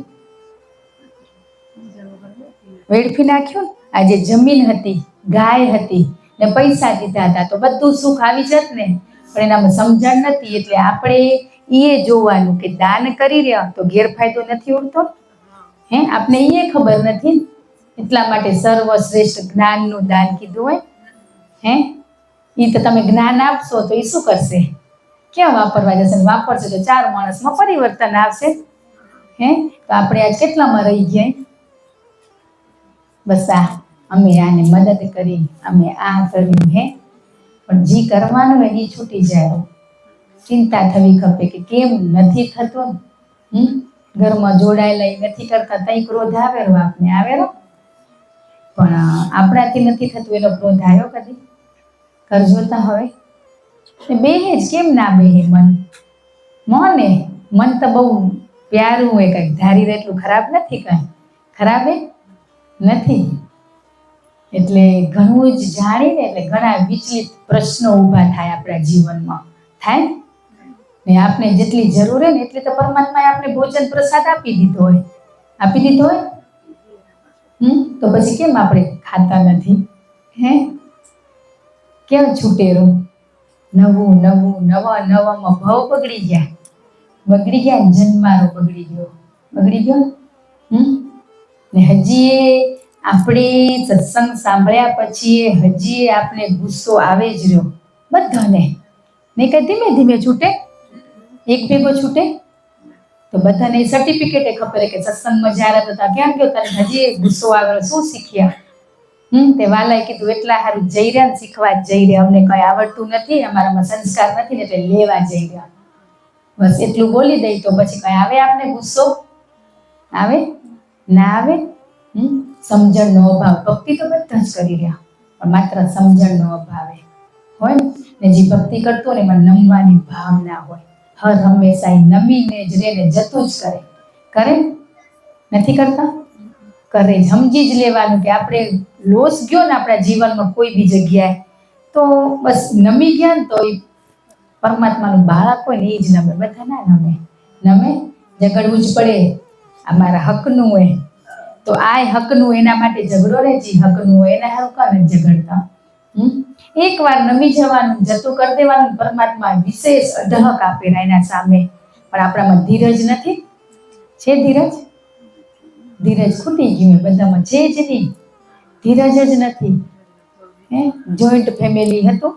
વેડફી નાખ્યું. આ જે જમીન હતી, ગાય હતી ને પૈસા દીધા હતા તો બધું સુખ આવી જત ને. પણ એનામાં સમજણ નથી. એટલે આપણે એ જોવાનું કે દાન કરી રહ્યા તો ગેરફાયદો નથી ઉડતો. આપણે એ ખબર નથી. એટલા માટે સર્વશ્રેષ્ઠ જ્ઞાનનું દાન કીધું હોય. એ તો તમે જ્ઞાન આપશો તો એ શું કરશે? ક્યાં વાપરવા જશે? વાપરશે તો 4 માણસમાં પરિવર્તન આવશે. તો આપણે આજ કેટલામાં રહી ગયા? બસ અમે આને મદદ કરી, અમે આ કર્યું. પણ જે કરવાનું હોય એ છૂટી જાય. ચિંતા થવી ખપે કે કેમ નથી થતું. ઘરમાં જોડાયેલા નથી કરતા તઈ ક્રોધ આવેલો આપને આવેલો. પણ આપણાથી નથી થતું એનો ક્રોધ આવ્યો કદી? કરજો તો હવે બેહે જ કેમ ના બેહે? મન તો બહુ પ્યારું હોય. કંઈક ધારી રહે એટલું ખરાબ નથી. કંઈ ખરાબ નથી. એટલે ઘણું જ જાણીને એટલે ઘણા વિચલિત પ્રશ્નો ઊભા થાય આપણા જીવનમાં. થાય ને આપણે જેટલી જરૂર હોય ને એટલે તો પરમાત્માએ આપણે ભોજન પ્રસાદ આપી દીધો હોય. આપી દીધો હોય તો પછી કેમ આપણે ખાતા નથી? કેમ છૂટેરું? નવું નવામાં ભાવ બગડી ગયા ને જન્મારો બગડી ગયો. ને હજી આપણે સત્સંગ સાંભળ્યા પછી હજી આપણે ગુસ્સો આવે જ રહ્યો બધાને. ને કઈ ધીમે ધીમે છૂટે, એક ભેગો છૂટે તો બધાને સર્ટિફિકેટ ખબર કે સત્સંગમાં જ્યારે હતા ક્યાં ગયો તને હજી ગુસ્સો આવે? શું શીખ્યા? તે વાલાએ કીધું એટલા સારું જઈ રહ્યા ને શીખવા જ જઈ રહ્યા. અમને કઈ આવડતું નથી, અમારામાં સંસ્કાર નથી ને એટલે લેવા જઈ રહ્યા. બસ એટલું બોલી દઈ તો પછી કઈ આવે આપણે ગુસ્સો? આવે ના આવે? સમજણનો અભાવ. ભક્તિ તો બધા જ કરી રહ્યા પણ માત્ર સમજણનો અભાવે હોય ને. જે ભક્તિ કરતો ને એમાં નમવાની ભાવના હોય. હર હંમેશા નમીને જ રે ને જતું જ કરે. નથી કરતા? કરે. સમજી જ લેવાનું કે આપણે લોસ ગયો ને આપણા જીવનમાં કોઈ બી જગ્યાએ તો બસ નમી ગયા ને તો એ પરમાત્માનું બાળક હોય ને એ જ નમે. બધા ના નમે. ઝઘડવું જ પડે. અમારા હકનું હોય તો આ હકનું એના માટે ઝઘડો રહે. જે હકનું હોય એના હારું કાને ઝઘડતા. એકવાર નમી જવાનું, જતું કરી દેવાનું. પરમાત્મા વિશેષ અઢળક આપેલા એના સામે. પણ આપણામાં ધીરજ નથી. છે ધીરજ? ધીરજ ખૂટી ગયું બધામાં, છે જ નહીં, ધીરજ જ નથી. હે, જોઈન્ટ ફેમિલી હતું,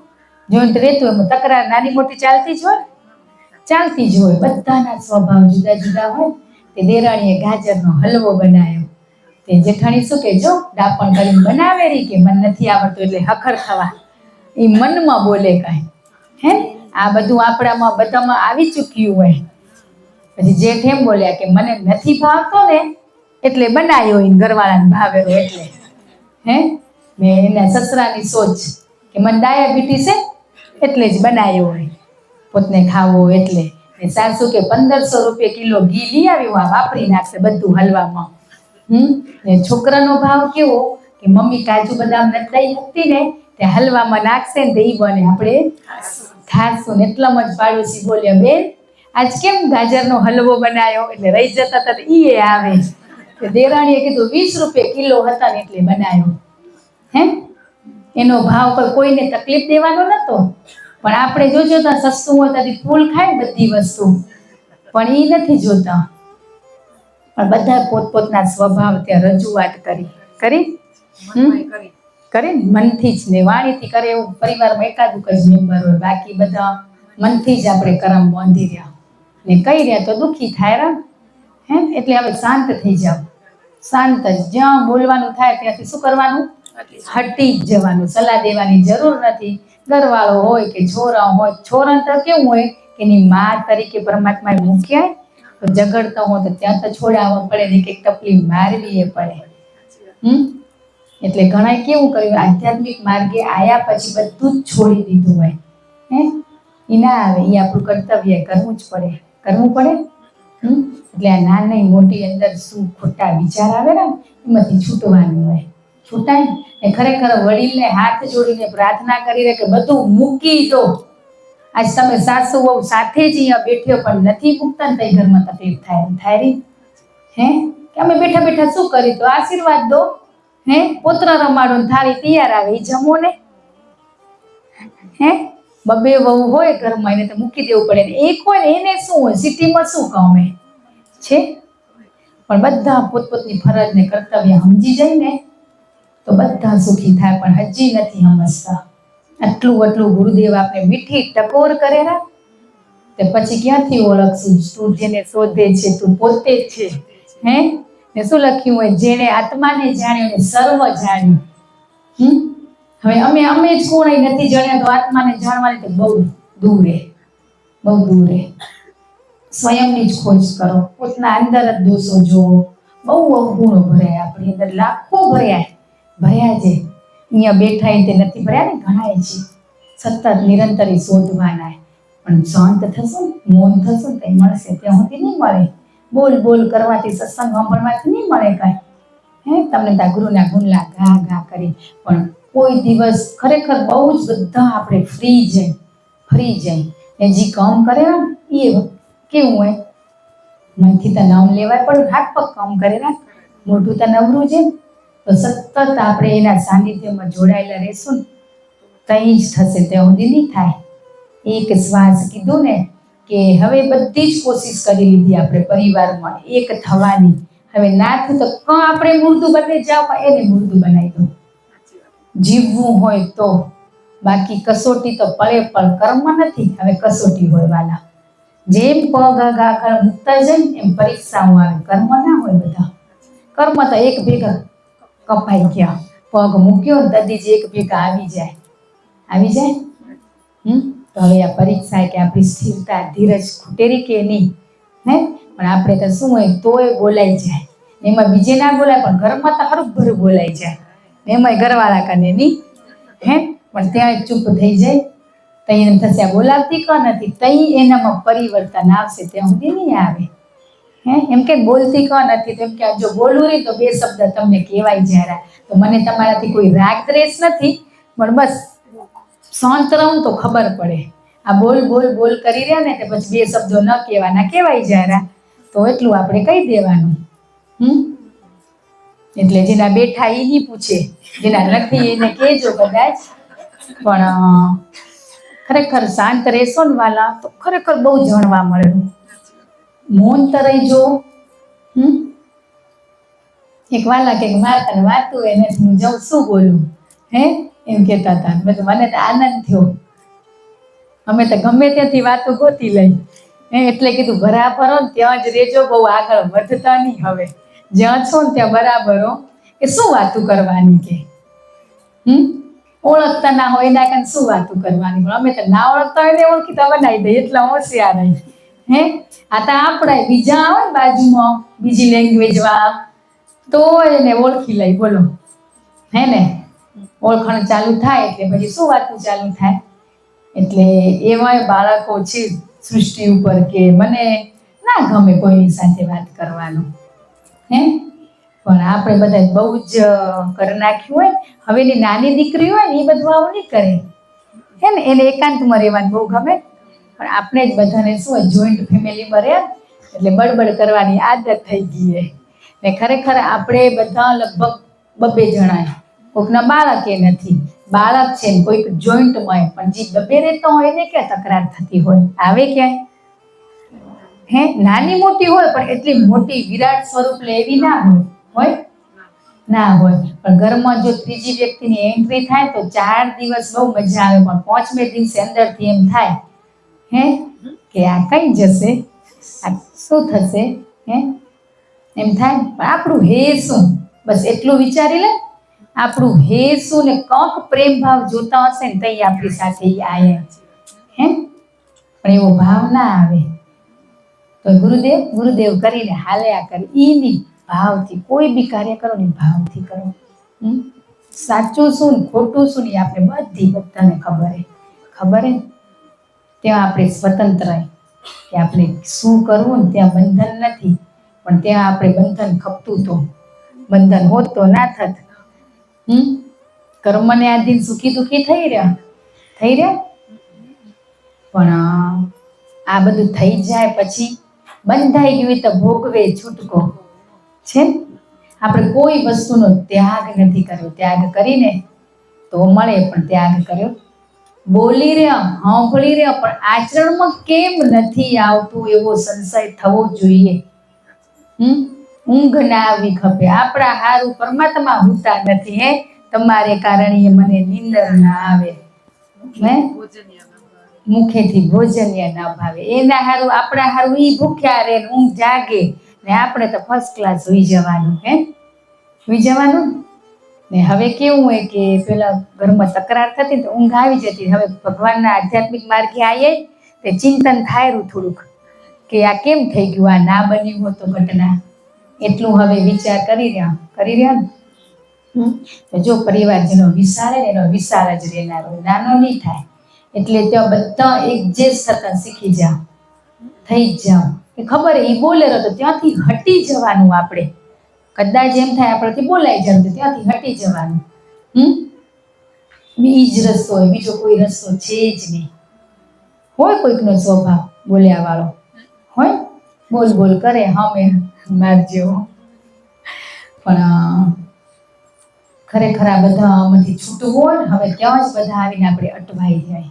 જોઈન્ટ રહેતું એમાં તકરાર નાની મોટી ચાલતી જ હોય, ચાલતી જ હોય. બધાના સ્વભાવ જુદા જુદા હોય. તે દેરાણીએ ગાજરનો હલવો બનાવ્યો. તે જેઠાણી શું કે, જો ડાપણ કરીને બનાવે રહી કે મને નથી આવડતું એટલે હખર થવા, એ મનમાં બોલે કાંઈ. હે, આ બધું આપણામાં બધામાં આવી ચૂક્યું હોય. પછી જેઠ એમ બોલ્યા કે મને નથી ભાવતો ને એટલે બનાવ્યો, એને ઘરવાળાને ભાવેલો એટલે. હે, મેં એના સસરાની સોચ કે મને ડાયાબિટીસ છે એટલે જ બનાવ્યો હોય, પોતને ખાવો એટલે. ને સાસુ કે 1500 રૂપિયા કિલો ઘી લઈ આવ્યું, આ વાપરી નાખશે બધું હલવામાં. ને છોકરાનો ભાવ કેવો કે મમ્મી કાજુ બદામ નથી દઈ શકતી ને તે હલવામાં નાખશે ને તે ઈ બને, આપણે ખાશું. ને એટલામાં જ પાડોશી બોલ્યા, બેન આજ કેમ ગાજરનો હલવો બનાવ્યો? એટલે રહી જતા હતા ઈ આવે. તે દેરાણીએ કીધું 20 રૂપિયા કિલો હતા ને એટલે બનાવ્યો. હે, એનો ભાવ કોઈને તકલીફ દેવાનો નતો, પણ આપણે જોજો તો સસ્તું હોય ત્યાંથી ફૂલ ખાય બધી વસ્તુ, પણ ઈ નથી જોતા. પણ બધા પોતપોતના સ્વભાવ ત્યાં રજૂઆત કરી કરે મનથી જ ને વાણીથી કરે. એવું પરિવારમાં એકાદું જ મેમ્બર હોય, બાકી બધા મનથી જ આપણે કરમ બાંધી રહ્યા ને કહી રહ્યા તો દુઃખી થાય. હે, એટલે હવે શાંત થઈ જાવ, શાંત જ. જ્યાં બોલવાનું થાય ત્યાંથી શું કરવાનું? હટી જ જવાનું. સલાહ દેવાની જરૂર નથી. ઘરવાળો હોય કે છોરા હોય, છોરાને તો કેવું હોય કે એની મા તરીકે પરમાત્માએ મૂક્યા, તો ઝઘડતો હોય તો ત્યાં તો છોડાવવા પડે ને, કંઈક ટપલી મારવી એ પડે. એટલે ઘણા કેવું કર્યું, આધ્યાત્મિક માર્ગે આયા પછી બધું જ છોડી દીધું હોય. હે, એ ના આવે, એ આપણું કર્તવ્ય કરવું જ પડે, કરવું પડે. એટલે આ નાની મોટી અંદર શું ખોટા વિચાર આવે ને એમાંથી છૂટવાનું હોય, છૂટાય ને. ખરેખર વડીલને હાથ જોડીને પ્રાર્થના કરી કે બધું મૂકી દો. આજ તમે સાસુ વહુ સાથે જ અહીંયા બેઠ્યો પણ નથી મૂકતા ને, તઈ ઘરમાં તકલીફ થાય રહી. હે, કે અમે બેઠા બેઠા શું કરી, તો આશીર્વાદ દો. હે, પોતરા રમાડો ને થાળી તૈયાર આવે એ જમો ને. હે, બબે વહુ હોય ઘરમાં એને તો મૂકી દેવું પડે ને. એક હોય ને એને શું હોય, સિટીમાં શું કામ છે? પણ બધા પોતપોતની ફરજ ને કર્તવ્ય સમજી જાય ને તો બધા સુખી થાય, પણ હજી નથી સમજતા. આટલું ગુરુદેવ આપણે મીઠી ટકોર કરેલા, તે પછી ક્યાંથી ઓળખશું? તું જેને શોધે છે તું પોતે જ છે. હે, ને શું લખ્યું હોય, જેને આત્માને જાણ્યો ને સર્વ જાણ્યું. હવે અમે જ કોઈ નથી જાણ્યા તો આત્માને જાણવાની તો બહુ દૂર. સ્વયંની જ ખોજ કરો, પોતાના અંદર જ દોષો જોવો. બહુ અવગુણો ભર્યા આપણી અંદર, લાખો ભર્યા છે. અહીંયા બેઠા તે નથી ભર્યા ને, ઘણા છે. સતત નિરંતર શોધવાના. પણ શાંત થશું, મૌન થશું તો મળશે, ત્યાં સુધી નહીં મળે. બોલ કરવાથી, સત્સંગ સાંભળવાથી નહીં મળે કાંઈ. હે, તમને ત્યાં ગુરુના ગુણલા ઘા કરી, પણ કોઈ દિવસ ખરેખર બહુ જ બધા આપણે ફ્રી જાય ને જે કામ કરે ને એ કેવું હોય, મનથી તો નામ લેવાય પણ હાથ પગ કામ કરે ને, મોઢું તો નવરું છે. તો સતત આપણે એના સાનિધ્યમાં જોડાયેલા રહેશું ને તઈ જ થશે, ત્યાં સુધી નહીં થાય. એક શ્વાસ કીધું ને કે હવે બધી જ કોશિશ કરી લીધી આપણે પરિવારમાં એક થવાની. હવે ના થયું તો આપણે મુર્દું બની જાવ, એને મુર્દું બનાવી દો. જીવવું હોય તો, બાકી કસોટી તો પળે પળ કર્મ નથી. હવે કસોટી હોય વાલા, જેમ પગ આગળ મૂકતા જાય એમ પરીક્ષાઓ આવે. કર્મ ના હોય બધા, કર્મ તો એક ભેગા કપાઈ ગયા. પગ મૂક્યો ને તદી જ એક ભેગા આવી જાય. તો હવે આ પરીક્ષા કે આપણી સ્થિરતા ધીરજ ખૂટેરી કે નહીં. હે, પણ આપણે તો શું હોય તોય બોલાઈ જાય, એમાં બીજે ના બોલાય પણ ઘરમાં તો હરભરું બોલાઈ જાય. એમાંય ઘરવાળા કને નહીં. હે, પણ ત્યાં ચૂપ થઈ જાય. તઈ એમ થશે આ બોલાવતી ક નથી, તઈ એનામાં પરિવર્તન આવશે, ત્યાં સુધી નહીં આવે. હે, એમ કે બોલતી ક નથી, તો એમ કે જો બોલવું રહી તો બે શબ્દ તમને કહેવાય જરા. તો મને તમારાથી કોઈ રાગ દ્વેષ નથી, પણ બસ શાંત રહું તો ખબર પડે. આ બોલ કરી રહ્યા ને તો પછી બે શબ્દો ન કહેવાના, કહેવાય જરા, તો એટલું આપણે કહી દેવાનું. એટલે જેના બેઠા એ નહીં પૂછે, જેના નથી એને કહેજો કદાચ. પણ ખરેખર શાંત રહેશો ને વાલા તો ખરેખર બહુ જાણવા મળે. મૌન તો રહીજો, એક વાલા કે મારે તને વાતું એ નથી, હું જાઉં શું બોલું, હે એમ કહેતા હતા. મને તો આનંદ થયો. અમે તો ગમે ત્યાંથી વાતો ગોતી લઈ, એટલે કીધું બરાબર હો ને ત્યાં જ રેજો, બહુ આગળ વધતા નહીં. હવે જ્યાં છો ને ત્યાં બરાબર હો, કે શું વાતું કરવાની, કે ઓળખતા ના હોય એના કારણે શું વાતું કરવાની. પણ અમે તો ના ઓળખતા હોય ને ઓળખીતા બનાવી દઈએ, એટલા હોશિયાર રહી. આ તો આપણે બીજા આવે ને બાજુમાં બીજી લેંગ્વેજ વાળા તો એને ઓળખી લઈ, બોલો, હે ને ઓળખાણ ચાલુ થાય એટલે પછી શું વાતું ચાલુ થાય. એટલે એમાંય બાળકો છે સૃષ્ટિ ઉપર, કે મને ના ગમે કોઈની સાથે વાત કરવાનું, પણ આપણે બધા બહુ જ કરી નાખ્યું હોય. હવેની નાની દીકરી હોય ને એ બધું આવું નહીં કરે, હે ને એને એકાંતમાં રહેવાનું બહુ ગમે. પણ આપણે જ બધાને શું હોય, જોઈન્ટ ફેમિલીમાં રહ્યા એટલે બડબડ કરવાની આદત થઈ ગઈ છે. ને ખરેખર આપણે બધા લગભગ 2 જણા, કોઈકના બાળક એ નથી, બાળક છે ને કોઈક જોઈન્ટમાં, પણ જે 2 રહેતા હોય એને ક્યાં તકરાર થતી હોય, આવે ક્યાંય? નાની મોટી હોય પણ એટલી મોટી વિરાટ સ્વરૂપ લે એવી ના હોય ના હોય. પણ ઘરમાં જો ત્રીજી વ્યક્તિની એન્ટ્રી થાય તો 4 દિવસ બહુ મજા આવે, પણ 5મે દિવસે અંદરથી એમ થાય કે આ કઈ જશે, આ શું થશે, એમ થાય. પણ આપણું હે શું, બસ એટલું વિચારી લે, આપણું હે શું, ને કંક પ્રેમ ભાવ જોતા હશે ને તઈ આપણી સાથે આયા, પણ એવો ભાવ ના આવે તો ગુરુદેવ કરીને હાલ્યા કરે. ઈની ભાવથી કોઈ બી કાર્ય કરો ને ભાવથી કરો. સાચું શું ને ખોટું શું ને આપણે બધાને ખબર હે. ત્યાં આપણે સ્વતંત્ર, કે આપણે શું કરવું ને ત્યાં બંધન નથી, પણ ત્યાં આપણે બંધન ખપતું તો, બંધન હોત તો ના થત. કર્મને આધીન સુખી દુખી થઈ રહ્યા, પણ આ બધું થઈ જાય પછી બંધાઈ ગયું તો ભોગવે છૂટકો છે. આપણે કોઈ વસ્તુનો ત્યાગ નથી કર્યો, ત્યાગ કરીને તો મળે, પણ ત્યાગ કર્યો. બોલી રહ્યા, સાંભળી રહ્યા, પણ આચરણમાં કેમ નથી આવતું એવો સંશય થવો જોઈએ. ઊંઘ ના આવી ખપે, આપણા હારું પરમાત્મા હોતા નથી, તમારે કારણે મને નીંદર ના આવે, મુખેથી ભોજન્ય ના ભાવે, એના હારું આપણા હારું ઈ ભૂખ્યા રહે, ઊંઘ જાગે, ને આપણે તો ફર્સ્ટ ક્લાસ હોઈ જવાનું, હોઈ જવાનું. ને હવે કેવું હોય કે પેલા ઘરમાં તકરાર થતી તો ઊંઘ આવી જતી, હવે ભગવાનના આધ્યાત્મિક માર્ગે આવીએ તે ચિંતન થાય થોડુંક, કે આ કેમ થઈ ગયું, આ ના બન્યું હોત તો ઘટના, એટલું હવે વિચાર કરી રહ્યા ને. તો જો પરિવારજનો વિશાળે ને એનો વિશાળ જ રહેનારો, નાનો નહીં થાય. એટલે ત્યાં બધા એડજસ્ટ થતા શીખી જાઓ, થઈ જ જાઓ, કે ખબર એ બોલેલો તો ત્યાંથી હટી જવાનું. આપણે કદાચ એમ થાય આપણાથી બોલાઈ જાય તો ત્યાંથી હટી જવાનું. ઈ જ રસ્તો હોય, બીજો કોઈ રસ્તો છે જ નહીં. હોય કોઈકનો સ્વભાવ બોલ્યા વાળો હોય, બોલ કરે, હમે મારજો, પણ ખરેખર આ બધા આમાંથી છૂટવું હોય ને, હવે ત્યાં જ બધા આવીને આપણે અટવાઈ રહે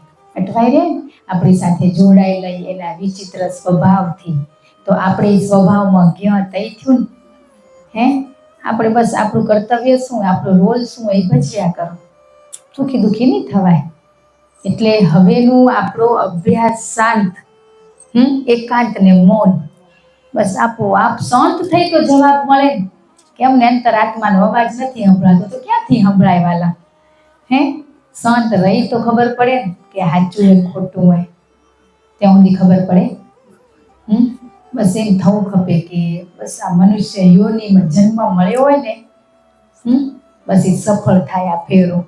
ને આપણી સાથે જોડાઈ લઈ એના વિચિત્ર સ્વભાવથી. તો આપણે એ સ્વભાવમાં ક્યાં તઈ થયું ને, આપણે બસ આપણું કર્તવ્ય શું, આપણો રોલ શું એ ભજ્યા કરો, સુખી દુખી નહીં થવાય. એટલે હવેનું આપણો અભ્યાસ શાંત, એકાંત ને મૌન, બસ આપોઆપ શાંત થઈ તો જવાબ મળે. કેમ ને અંતરાત્માનો અવાજ નથી સંભળાતો તો ક્યાંથી સંભળાય વાલા, શાંત રહી તો ખબર પડે કે સાચું હોય ખોટું હોય, ત્યાં સુધી ખબર પડે. બસ એમ થવું ખપે કે બસ આ મનુષ્ય યોનિમાં જન્મ મળ્યો હોય ને, બસ એ સફળ થાય આ ફેરો.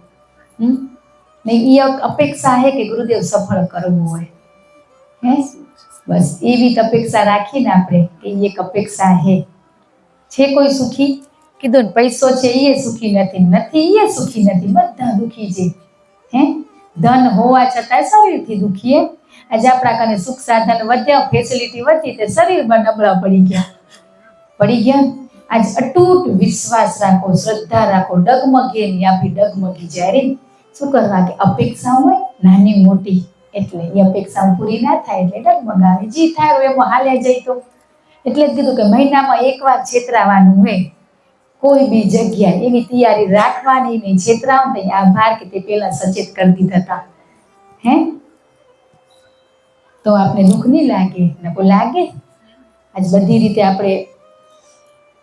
ને એ અપેક્ષા છે કે ગુરુદેવ સફળ કરવું હોય, બસ એવી જ અપેક્ષા રાખીને આપણે કે એક અપેક્ષા છે કોઈ સુખી કીધું ને, પૈસો છે એ સુખી નથી એ સુખી નથી, બધા દુખી છે. ધન હોવા છતાં શરીરથી દુખીએ. આજે આપણા કાને સુખ સાધન વધ્યા, ફેસિલિટી વધી, તે શરીરમાં નબળા પડી ગયા. આજ અતૂટ વિશ્વાસ રાખો, શ્રદ્ધા રાખો, ડગમગે નહીં, આપણી ડગમગી જાય. શું કરવા કે અપેક્ષા હોય નાની મોટી, એટલે એ અપેક્ષા પૂરી ના થાય એટલે ડગમગાવે. જી થાય એમાં હાલ્યા જાય તો એટલે જ કીધું કે મહિનામાં એકવાર છેતરાવાનું હોય, કોઈ બી જગ્યાએ એવી તૈયારી રાખવાની નહીં. છેતરાવ ને આભાર કે તે પેલા સચેત કરી દીધા હતા. હે તો આપણે દુઃખ નહીં લાગે, નકો લાગે. આજ બધી રીતે આપણે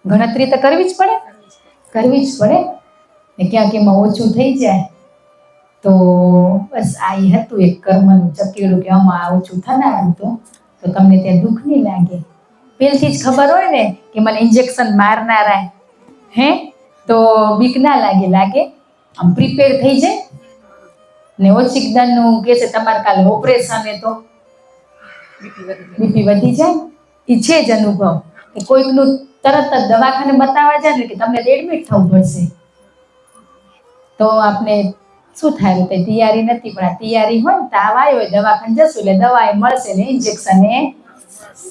ગણતરી તો કરવી જ પડે, કરવી જ પડે ને. ક્યાંક એમાં ઓછું થઈ જાય તો બસ આ હતું એક કર્મનું ચકેડું કે આમાં ઓછું થનારું તો તમને ત્યાં દુઃખ નહીં લાગે. પહેલથી જ ખબર હોય ને કે મને ઇન્જેક્શન મારનારા હે તો બીક ના લાગે. લાગે આમ પ્રિપેર થઈ જાય ને. ઓછી જ્ઞાનનું કહે છે તમારે કાલે ઓપરેશન એ તો બીપી વધી જાય. એ છે જ અનુભવ કે કોઈકનું તરત જ દવાખાને બતાવવા જાય ને કે તમને એડમિટ થવું પડશે તો આપણે શું થાય? તે તૈયારી નથી. પણ આ તૈયારી હોય ને તાવ આવ્યો હોય દવાખાને જશું એટલે દવા એ મળશે ને ઇન્જેક્શન એ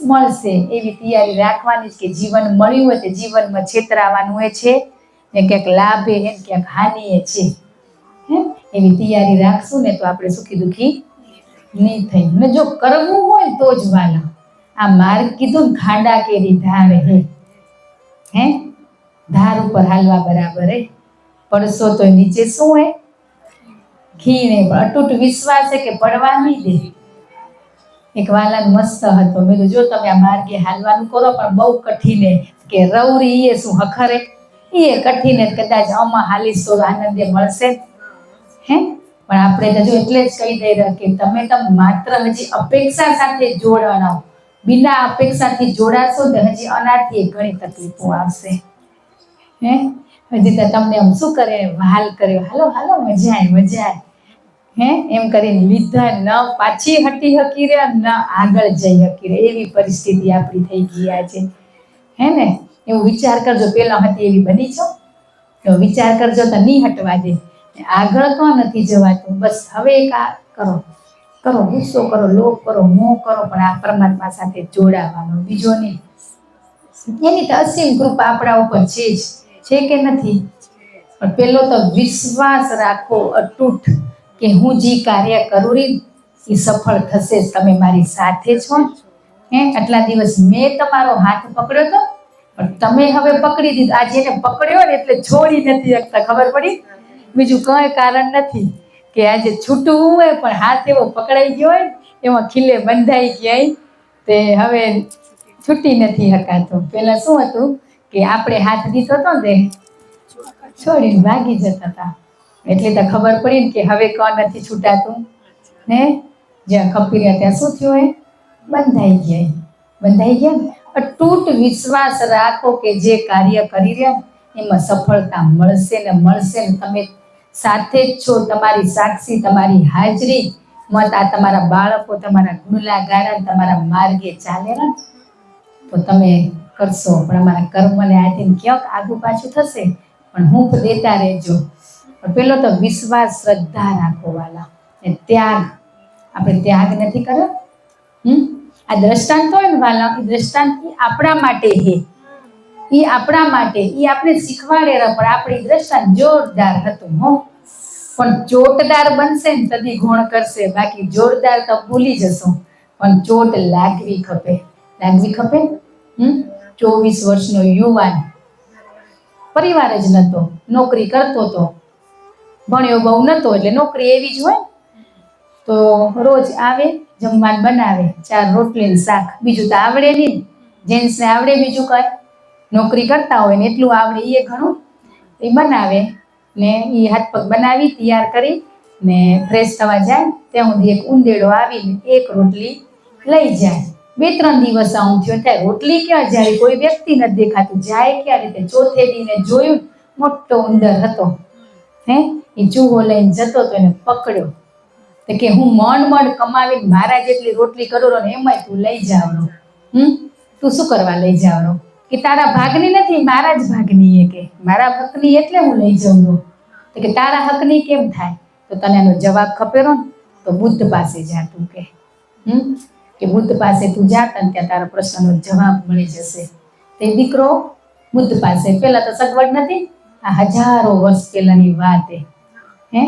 મળશે. એવી તૈયારી રાખવાની જ કે જીવન મળ્યું હોય તે જીવનમાં છેતરાવાનું હોય છે ને ક્યાંક લાભે ને ક્યાંક હાનિએ છે. એવી તૈયારી રાખશું ને તો આપણે સુખી દુઃખી નહીં થઈ. ને જો કરવું હોય તો જ વાલા આ માર્ગ કીધું ને ખાંડા કેરી ધારે હે ધાર ઉપર હાલવા બરાબર હે. પડશો તો નીચે શું હે? ખીણે. પણ અટૂટ વિશ્વાસ છે કે પડવા નહીં દે. એક વાલાન મસ્ત હતો. મેં જો તમે આ માર્ગે હાલવાનું કરો પણ બહુ કઠિન કે રવરી એ શું હખરે એ કઠિન કદાચ આમાં હાલીશ તો આનંદે મળશે હે. પણ આપણે તો જો એટલે જ કહી દઈ રહ્યા કે તમે માત્ર હજી અપેક્ષા સાથે જોડાણો. બિના અપેક્ષાથી જોડાશો તો હજી અનાથી ઘણી તકલીફો આવશે હે. હજી તો તમને આમ શું કરે વહાલ કર્યો હાલો હાલો મજા આવે મજા આવે હે એમ કરીને લીધા ન પાછી હટી હકી રે ન આગળ જઈ હકી રે એવી પરિસ્થિતિ આપણી થઈ ગઈ આજે હે ને. એવું વિચાર કરજો પેલા હતી એવી બની છો તો વિચાર કરજો તો નહીં હટવા દે. આગળ તો નથી જવાતું. બસ હવે એક આ કરો કરો ગુસ્સો કરો લોભ કરો મોહ કરો પણ આ પરમાત્મા સાથે જોડાવાનો બીજો નહીં. એની તો અસીમ કૃપા આપણા ઉપર છે કે નથી? પણ પેલો તો વિશ્વાસ રાખો અતૂટ કે હું જે કાર્ય કરું રહી એ સફળ થશે. તમે મારી સાથે છો હે. આટલા દિવસ મેં તમારો હાથ પકડ્યો હતો પણ તમે હવે પકડી દીધો. આજે એને પકડ્યો ને એટલે છોડી નથી શકતા. ખબર પડી? બીજું કઈ કારણ નથી કે આજે છૂટવું હોય પણ હાથ એવો પકડાઈ ગયો હોય એમાં ખીલે બંધાઈ ગયા તે હવે છૂટી નથી શકાતો. પેલા શું હતું કે આપણે હાથ દીધો હતો ને છોડીને ભાગી જતા હતા. એટલે તો ખબર પડી ને કે હવે કોણ નથી છૂટાતું ને. જ્યાં ખપી રહ્યા ત્યાં શું થયું હોય? બંધાઈ ગયા ને. અતૂટ વિશ્વાસ રાખો કે જે કાર્ય કરી રહ્યા એમાં સફળતા મળશે ને મળશે ને. તમે સાથે જ છો. તમારી સાક્ષી તમારી હાજરી મત આ તમારા બાળકો તમારા ગુણલાગારા તમારા માર્ગે ચાલે ને તો તમે કરશો. પણ અમારા કર્મને આથી ક્યાંક આગુ પાછું થશે પણ હૂંફ દેતા રહેજો. પેલો તો વિશ્વાસ શ્રદ્ધા રાખો વાલા ને ત્યાગ. આપણે ત્યાગ નથી કર્યો. આ દ્રષ્ટાંત હોય ને વાલા એ દ્રષ્ટાંત આપણા માટે હે. એ આપણા માટે એ આપણે શીખવાડેલા પણ આપણી દ્રષ્ટાંત જોરદાર હતું હો. પણ ચોટદાર બનશે ને તદી ગુણ કરશે. બાકી જોરદાર તો ભૂલી જશો. પણ ચોટ લાગવી ખપે. લાગવી ખપે. 24 વર્ષનો યુવાન પરિવાર જ નતો. નોકરી કરતો હતો. ભણ્યો બહુ નતો એટલે નોકરી એવી જ હોય તો રોજ આવે જમવાનું બનાવે 4 રોટલી ને શાક. બીજું તો આવડે નહીં. જેન્ટ્સને આવડે બીજું કઈ? નોકરી કરતા હોય ને એટલું આવડે એ ઘણું. એ બનાવે ને એ હાથ પગ બનાવી તૈયાર કરી ને ફ્રેશ થવા જાય ત્યાં સુધી એક ઉંદેડો આવીને એક રોટલી લઈ જાય. 2-3 દિવસ આમ થયો થાય રોટલી ક્યાં જાય? કોઈ વ્યક્તિ નથી દેખાતું. જાય ક્યાં રીતે? ચોથે દીને જોયું મોટો ઉંદર હતો હે. એ ચૂહો લઈને જતો તો એને પકડ્યો તો કે હું મણ કમાવીને મારા જેટલી રોટલી કરું ને એમાંય તું લઈ જાવનો. તું શું કરવા લઈ જાવનો? કે તારા ભાગની નથી મારા જ ભાગની. એ કે મારા હકની એટલે હું લઈ જાઉં. તો કે તારા હકની કેમ થાય? તો તને એનો જવાબ ખપેરો ને તો બુદ્ધ પાસે જા. તું કે બુદ્ધ પાસે તું જા તને ત્યાં તારા પ્રશ્નનો જવાબ મળી જશે. તે દીકરો બુદ્ધ પાસે પેલા તો સગવડ નથી. આ હજારો વર્ષ પહેલાની વાત હે.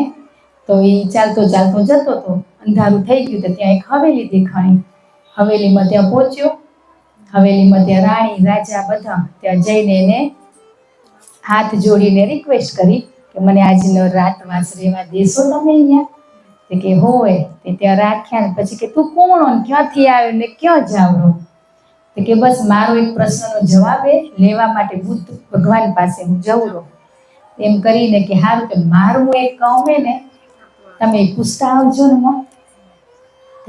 તો એ ચાલતો ચાલતો જતો હતો. અંધારું થઈ ગયું તો ત્યાં એક હવેલી દેખાણી. હવેલીમાં ત્યાં પહોંચ્યો હવેલીમાં ત્યાં રાણી રાજા બધા ત્યાં જઈને એને હાથ જોડીને રિક્વેસ્ટ કરી કે મને આજનો રાતવાસ રહેવા દેશો તમે અહીંયા? તે કે હોય. તે ત્યાં રાખ્યા ને પછી કે તું કોણ ને ક્યાંથી આવ્યો ને ક્યાં જાવરો? તે કે બસ મારો એક પ્રશ્નનો જવાબ લેવા માટે બુદ્ધ ભગવાન પાસે હું જઉં રહું. એમ કરીને કે હારું કે મારું એક કામ ને તમે પૂછતા આવજો ને માં.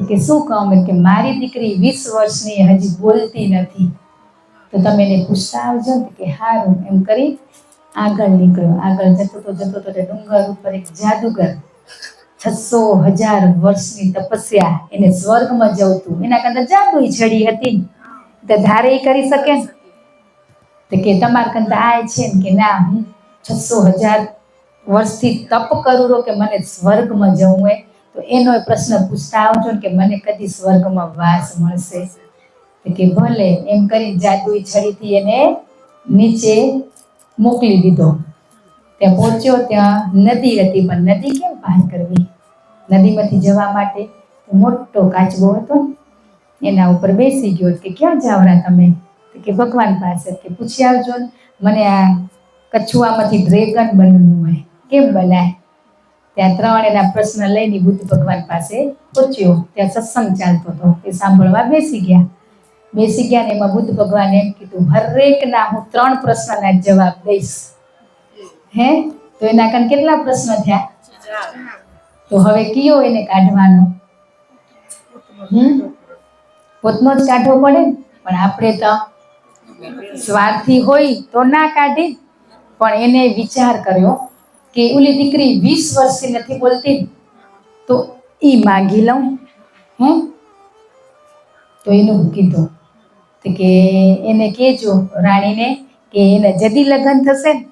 કે શું કામ? કે મારી દીકરી 20 વર્ષની હજી બોલતી નથી, તો તમે એને પૂછતા આવજો ને. કે હારું. એમ કરી આગળ નીકળ્યો. આગળ જતો તો ડુંગર ઉપર એક જાદુગર 600,000 વર્ષની તપસ્યા એને સ્વર્ગમાં જવતું, એના કરતા જાદુઈ છડી હતી તો ધારે કરી શકે ને. તો કે તમારા કરતા આ છે ને કે ના, હું 600,000 વર્ષથી તપ કરું રહો કે મને સ્વર્ગમાં જવું હોય, તો એનો પ્રશ્ન પૂછતા આવજો ને કે મને કદી સ્વર્ગમાં વાસ મળશે. તો કે ભલે. એમ કરી જાદુઈ છડીથી એને નીચે મોકલી દીધો. ત્યાં પહોંચ્યો, ત્યાં નદી હતી, પણ નદી કેમ પાર કરવી? નદીમાંથી જવા માટે મોટો કાચબો હતો, એના ઉપર બેસી ગયો. કે ક્યાં જાવરા તમે? તો કે ભગવાન પાસે. કે પૂછી આવજો ને, મને આ કછુઆમાંથી ડ્રેગન બનવું હોય, કેમ બનાય? ત્યાં 3 એના પ્રશ્ન લઈને બુદ્ધ ભગવાન પાસે પહોંચ્યો. ત્યાં સત્સંગ ચાલતો હતો, તે સાંભળવા બેસી ગયા ને એમાં બુદ્ધ ભગવાને એમ કીધું, હરેકના હું 3 પ્રશ્નના જવાબ દઈશ. હે? તો એના કાન કેટલા પ્રશ્ન થયા? તો હવે કયો એને કાઢવાનો? પોતનો જ કાઢવો પડે. પણ આપણે તો સ્વાર્થી હોય તો ના કાઢી. પણ એને વિચાર કર્યો કે ઓલી દીકરી 20 વર્ષથી નથી બોલતી, તો ઈ માગી લઉં. તો એનું કીધું કે એને કહેજો રાણીને કે એને જદી લગ્ન થશે ને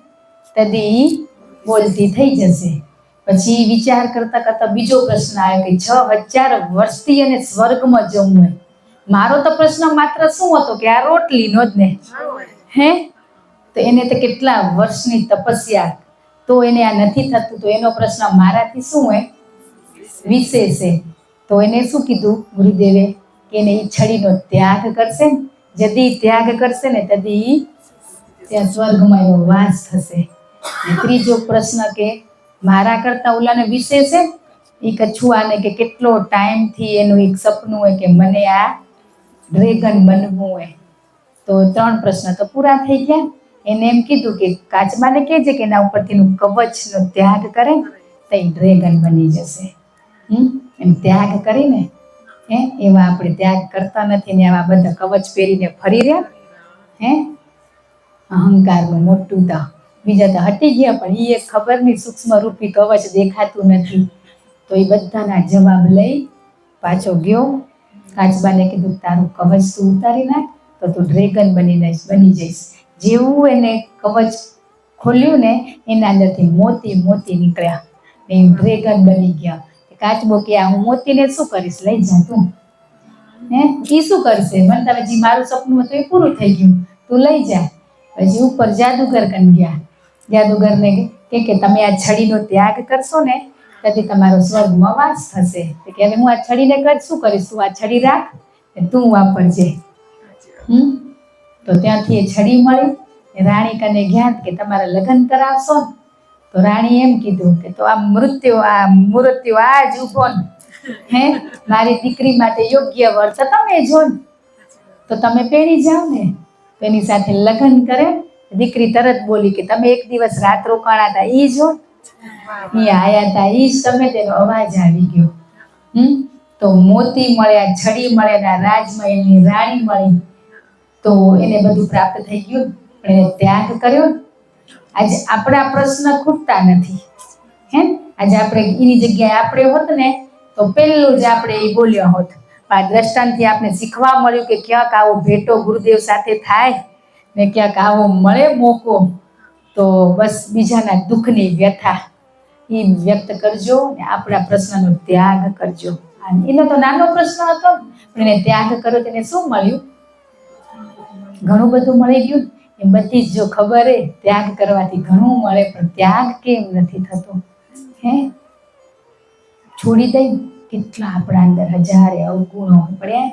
તદી ઈ બોલતી થઈ જશે. પછી વિચાર કરતા કરતા બીજો પ્રશ્ન આવ્યો કે 6,000 વર્ષથી એને સ્વર્ગમાં જવું હોય. મારો તો પ્રશ્ન માત્ર શું હતો કે આ રોટલીનો જ ને. તો એને તો કેટલા વર્ષની તપસ્યા, તો એને આ નથી થતું, તો એનો પ્રશ્ન મારાથી શું હોય વિશેષ છે. તો એને શું કીધું ગુરુદેવે કે એને ઈ છડીનો ત્યાગ કરશે ને, જદી ત્યાગ કરશે ને તદી ત્યાં સ્વર્ગમાં એનો વાસ થશે. ત્રીજો પ્રશ્ન કે મારા કરતા ઓલાને વિશેષ છે, એ કછુઆને કે કેટલો ટાઈમથી એનું એક સપનું હોય કે મને આ ડ્રેગન બનવું હોય. તો 3 પ્રશ્ન તો પૂરા થઈ ગયા. એને એમ કીધું કે કાચબાને કહેજે કે એના ઉપરથીનું કવચનો ત્યાગ કરે તો એ ડ્રેગન બની જશે. એમ ત્યાગ કરીને એવા આપણે ત્યાગ કરતા નથી ને આવા બધા કવચ પહેરીને ફરી રહ્યા. અહંકારનું મોટું તો બીજા તો હટી ગયા, પણ એ એક ખબર નહીં સૂક્ષ્મ રૂપી કવચ દેખાતું નથી. તો એ બધાના જવાબ લઈ પાછો ગયો. કાચબાને કીધું તારું કવચ તું ઉતારી નાખ તો તું ડ્રેગન બની જઈશ. જેવું એને કવચ ખોલ્યું ને એના અંદરથી મોતી નીકળ્યા ને ડ્રેગન બની ગયા. કાચબો કે આ હું મોતીને શું કરીશ? લઈ જા તું. એ શું કરશે? મને તમે જે મારું સપનું હતું એ પૂરું થઈ ગયું, તું લઈ જા. પછી ઉપર જાદુગર કન ગયા. જાદુગરને કે તમે આ છડીનો ત્યાગ કરશો ને તેથી તમારો સ્વર્ગમાં વાસ થશે. કે હવે હું આ છડીને શું કરીશ? તું આ છડી રાખ ને તું વાપરજે. તો ત્યાંથી એ છડી મળી. રાણી કને ગયા કે તમારા લગ્ન કરાવશો ને? તો રાણી એમ કીધું કે તો આ મૃત્યુ આ જ ઉભો ને, મારી દીકરી માટે યોગ્ય વર તો તમે જો ને, તો તમે પેણી જાઓ ને. તો એની સાથે લગ્ન કરે. દીકરી તરત બોલી કે તમે એક દિવસ રાત રોકાણા હતા ઈ જો, અહીંયા આયા હતા ઈ જ તમે. તેનો અવાજ આવી ગયો. તો મોતી મળ્યા, છડી મળે, રાજમાં એની રાણી મળી. તો એને બધું પ્રાપ્ત થઈ ગયું, પણ એને ત્યાગ કર્યો. આજે આપણા પ્રશ્ન ખૂટતા નથી. આજે આપણે એની જગ્યાએ આપણે હોત ને તો પહેલું જ આપણે એ બોલ્યા હોત. આ દ્રષ્ટાંતથી આપણે શીખવા મળ્યું કે ક્યાંક આવો ભેટો ગુરુદેવ સાથે થાય ને ક્યાંક આવો મળે મોકો, તો બસ બીજાના દુઃખની વ્યથા એ વ્યક્ત કરજો ને આપણા પ્રશ્નનો ત્યાગ કરજો. એનો તો નાનો પ્રશ્ન હતો, પણ એને ત્યાગ કર્યો તેને શું મળ્યું? ઘણું બધું મળી ગયું. એ બધી જ જો ખબર હે ત્યાગ કરવાથી ઘણું મળે, પણ ત્યાગ કેમ નથી થતો? છોડી દઈ કેટલા આપણા અંદર હજારે અવગુણો પડ્યા.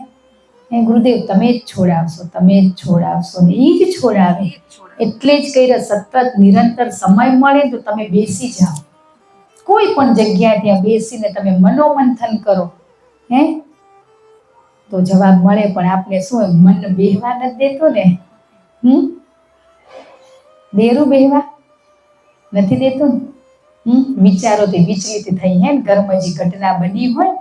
હે ગુરુદેવ તમે જ છોડાવશો, તમે જ છોડાવશો, ને એ જ છોડાવે. એટલે જ કહી રહ્યા, સતત નિરંતર સમય મળે તો તમે બેસી જાઓ, કોઈ પણ જગ્યાએ ત્યાં બેસીને તમે મનોમંથન કરો, હે તો જવાબ મળે. પણ આપણે શું મન બેહવા નથી દેતો ને, દેરું બેહવા નથી દેતો ને, વિચારોથી વિચલિત થઈ, હે ઘરમાં જે ઘટના બની હોય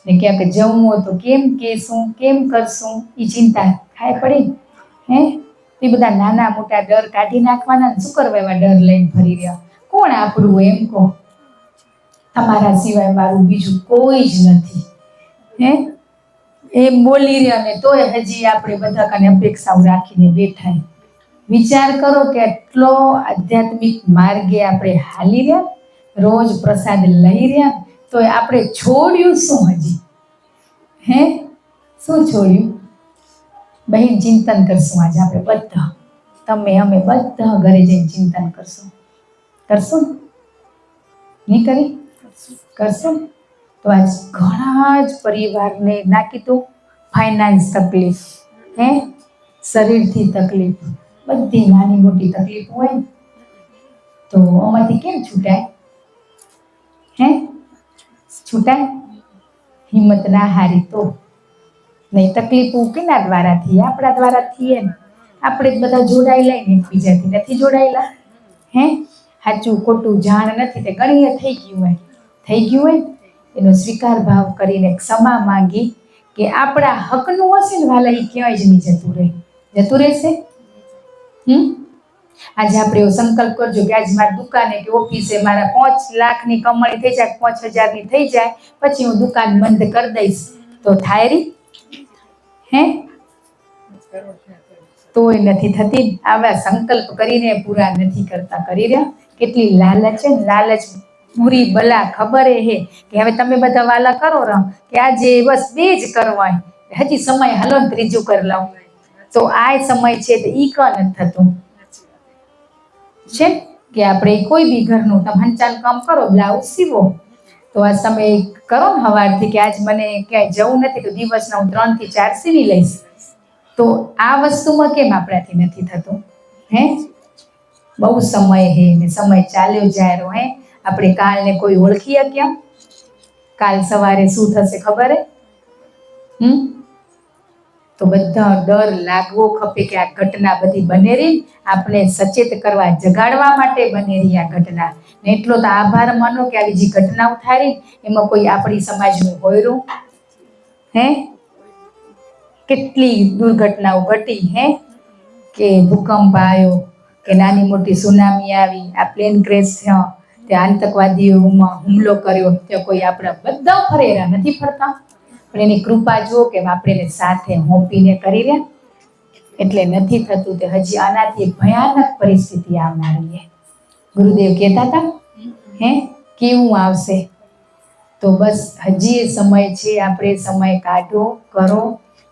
ને ક્યાંક જવું હોય તો કેમ કેશું, કેમ કરશું, એ ચિંતા થાય પડી, હે એ બધા નાના મોટા ડર કાઢી નાખવાના. શું કરવા એવા ડર લઈને ફરી રહ્યા? કોણ આપણું એમ કહો? તમારા સિવાય મારું બીજું કોઈ જ નથી, હે એમ બોલી રહ્યા ને તોય હજી આપણે બધા કાને અપેક્ષાઓ રાખીને બેઠા. વિચાર કરો કે એટલો આધ્યાત્મિક માર્ગે આપણે હાલી રહ્યા, રોજ પ્રસાદ લઈ રહ્યા, તો આપણે છોડ્યું શું હજી? હે શું છોડ્યું? બહેન ચિંતન કરશું આજે આપણે બધા, તમે અમે બધા ઘરે જઈને ચિંતન કરશું. કરશું નહીં? કરશું. તો આજ ઘણા જ પરિવારને ના કીધું ફાઇનાન્સ તકલીફ, હે શરીરથી તકલીફ, બધી નાની મોટી તકલીફ હોય, તો આમાંથી કેમ છૂટાય? હે છૂટાય? હિંમત ના હારી તો નહીં. તકલીફો કેના દ્વારા થઈએ? આપણા દ્વારા થઈએ ને. આપણે જ બધા જોડાયેલા ને એકબીજાથી, નથી જોડાયેલા? હે સાચું ખોટું જાણ નથી તે ગણીએ થઈ ગયું હોય એનો સ્વીકાર ભાવ કરીને ક્ષમા માંગી કે આપણા હકનું હશે ને વાલા એ ક્યાંય જ નહીં જતું રહેશે. આજે આપણે એવો સંકલ્પ કરજો કે આજ મારી દુકાને કે ઓફિસે મારા 5 લાખની કમાણી થઈ જાય, 5,000ની થઈ જાય, પછી હું દુકાન બંધ કરી દઈશ, તો થાય રી? હે તોય નથી થતી. આવા સંકલ્પ કરીને પૂરા નથી કરતા. કરી રહ્યા કેટલી લાલચ છે ને, લાલચ પૂરી બલા ખબર હે કે હવે તમે બધા વાલા કરો રહો કે આજે બસ 2 જ કરવા, હજી સમય હાલો ને 3જું કરી લઉં, તો આ સમય છે તો ઈ નથી થતું છે કે આપણે કોઈ બી ઘરનું તમે હંચાલ કામ કરો, બ્લાઉઝ સીવો, તો આ સમય કરો ને સવારથી કે આજ મને ક્યાંય જવું નથી તો દિવસના હું 3 થી 4 સીવી લઈશ. તો આ વસ્તુમાં કેમ આપણાથી નથી થતું? હે બહુ સમય હે ને સમય ચાલ્યો જાય રહ્યો. હે આપણે કાલને કોઈ ઓળખીએ ક્યાં? કાલ સવારે શું થશે ખબર હે? તો બધા ડર લાગવો ખપે કે આ ઘટના બધી બનેરી આપણે સચેત કરવા, જગાડવા માટે બનેરી આ ઘટના. ને એટલો તો આભાર માનો કે આવી જે ઘટનાઓ થાય એમાં કોઈ આપણી સમાજનું હોયરું. હે કેટલી દુર્ઘટનાઓ ઘટી, હે કે ભૂકંપ આવ્યો, કે નાની મોટી સુનામી આવી, આ પ્લેન ક્રેશ થયો, તે આતંકવાદીઓમાં હુમલો કર્યો, તે કોઈ આપણા બધા ફરેરા નથી ફરતા, પણ એની કૃપા જુઓ કે આપણે એને સાથે હોંપીને કરી રહ્યા. એટલે નથી થતું. તે હજી આનાથી ભયાનક પરિસ્થિતિ આવનારી. ગુરુદેવ કહેતા હતા હે કેવું આવશે? તો બસ હજી એ સમય છે, આપણે સમય કાઢો, કરો